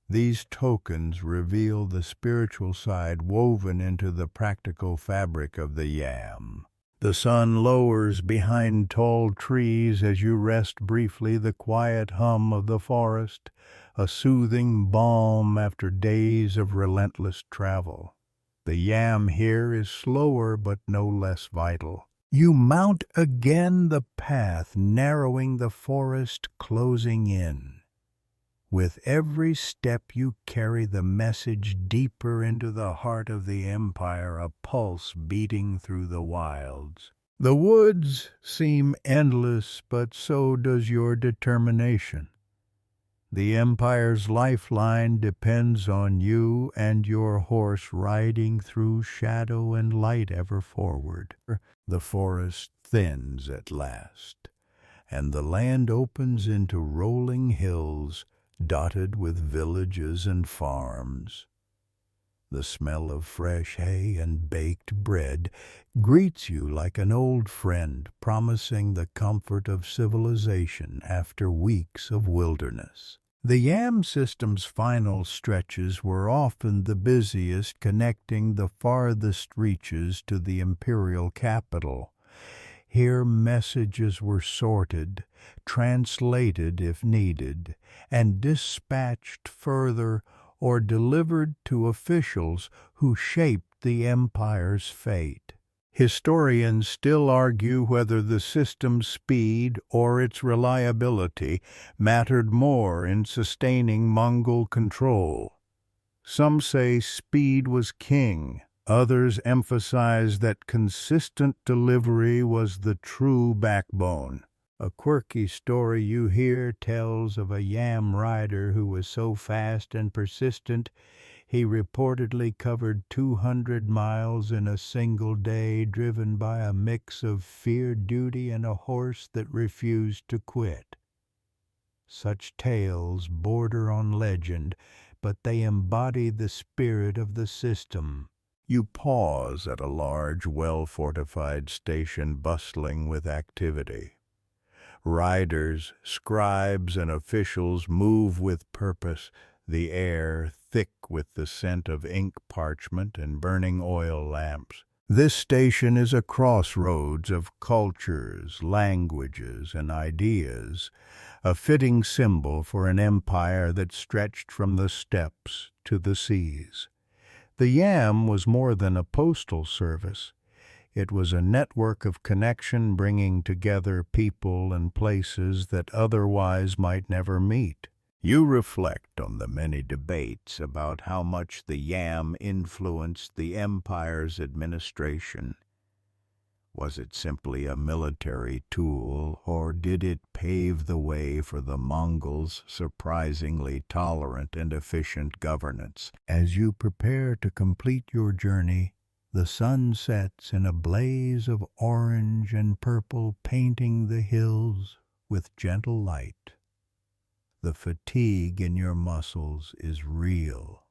These tokens reveal the spiritual side woven into the practical fabric of the yam. The sun lowers behind tall trees as you rest briefly, the quiet hum of the forest, a soothing balm after days of relentless travel. The yam here is slower but no less vital. You mount again the path, narrowing the forest, closing in. With every step you carry the message deeper into the heart of the empire, a pulse beating through the wilds. The woods seem endless, but so does your determination. The empire's lifeline depends on you and your horse riding through shadow and light ever forward. The forest thins at last, and the land opens into rolling hills dotted with villages and farms. The smell of fresh hay and baked bread greets you like an old friend, promising the comfort of civilization after weeks of wilderness. The Yam system's final stretches were often the busiest, connecting the farthest reaches to the imperial capital. Here messages were sorted, translated if needed, and dispatched further or delivered to officials who shaped the empire's fate. Historians still argue whether the system's speed or its reliability mattered more in sustaining Mongol control. Some say speed was king. Others emphasize that consistent delivery was the true backbone. A quirky story you hear tells of a Yam rider who was so fast and persistent he reportedly covered 200 miles in a single day, driven by a mix of fear, duty, and a horse that refused to quit. Such tales border on legend, but they embody the spirit of the system. You pause at a large, well-fortified station bustling with activity. Riders, scribes, and officials move with purpose, the air thick with the scent of ink, parchment, and burning oil lamps. This station is a crossroads of cultures, languages, and ideas, a fitting symbol for an empire that stretched from the steppes to the seas. The Yam was more than a postal service. It was a network of connection, bringing together people and places that otherwise might never meet. You reflect on the many debates about how much the Yam influenced the empire's administration. Was it simply a military tool, or did it pave the way for the Mongols' surprisingly tolerant and efficient governance? As you prepare to complete your journey, the sun sets in a blaze of orange and purple, painting the hills with gentle light. The fatigue in your muscles is real,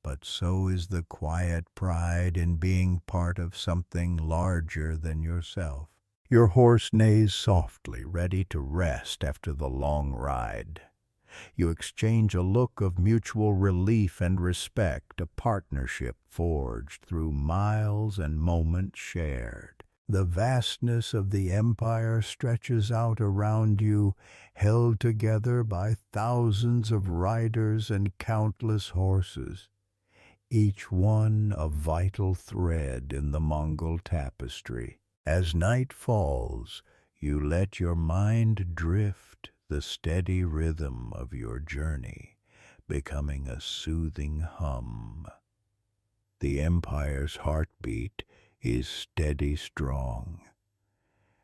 but so is the quiet pride in being part of something larger than yourself. Your horse neighs softly, ready to rest after the long ride. You exchange a look of mutual relief and respect, a partnership forged through miles and moments shared. The vastness of the empire stretches out around you, held together by thousands of riders and countless horses, each one a vital thread in the Mongol tapestry. As night falls, you let your mind drift, the steady rhythm of your journey becoming a soothing hum. The empire's heartbeat is steady strong,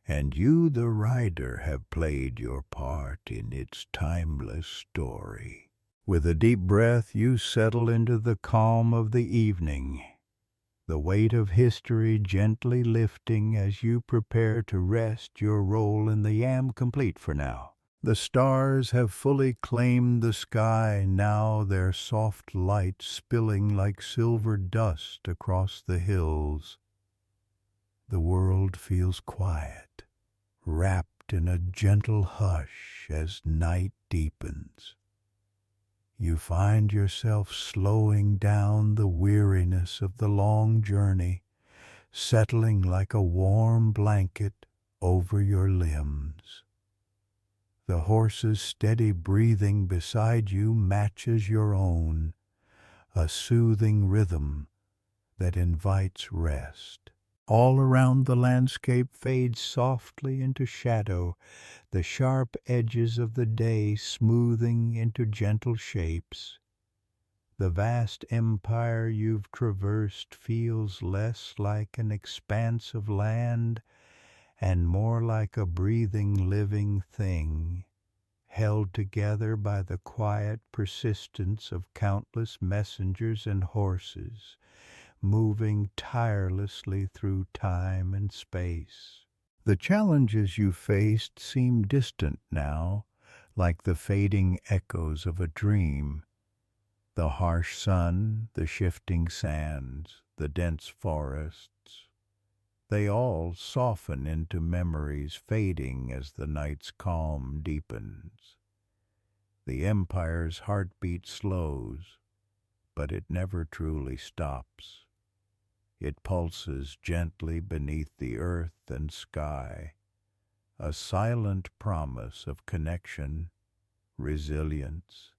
and you, the rider, have played your part in its timeless story. With a deep breath, you settle into the calm of the evening, the weight of history gently lifting as you prepare to rest, your role in the Yam complete for now. The stars have fully claimed the sky now, their soft light spilling like silver dust across the hills. The world feels quiet, wrapped in a gentle hush as night deepens. You find yourself slowing down the weariness of the long journey, settling like a warm blanket over your limbs. The horse's steady breathing beside you matches your own, a soothing rhythm that invites rest. All around the landscape fades softly into shadow, the sharp edges of the day smoothing into gentle shapes. The vast empire you've traversed feels less like an expanse of land and more like a breathing, living thing, held together by the quiet persistence of countless messengers and horses, moving tirelessly through time and space. The challenges you faced seem distant now, like the fading echoes of a dream. The harsh sun, the shifting sands, the dense forests, they all soften into memories fading as the night's calm deepens. The empire's heartbeat slows, but it never truly stops. It pulses gently beneath the earth and sky, a silent promise of connection, resilience,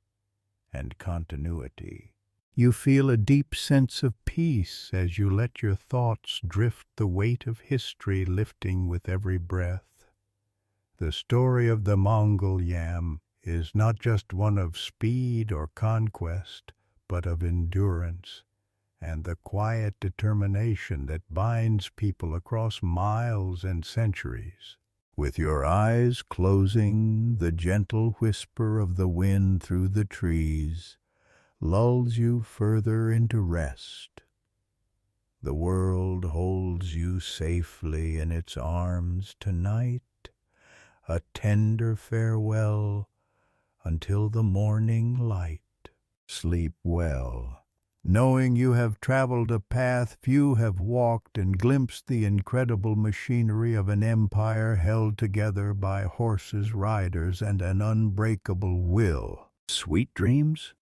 and continuity. You feel a deep sense of peace as you let your thoughts drift, the weight of history lifting with every breath. The story of the Mongol yam is not just one of speed or conquest, but of endurance and the quiet determination that binds people across miles and centuries. With your eyes closing, the gentle whisper of the wind through the trees lulls you further into rest. The world holds you safely in its arms tonight, a tender farewell until the morning light. Sleep well, knowing you have traveled a path few have walked and glimpsed the incredible machinery of an empire held together by horses, riders, and an unbreakable will. Sweet dreams?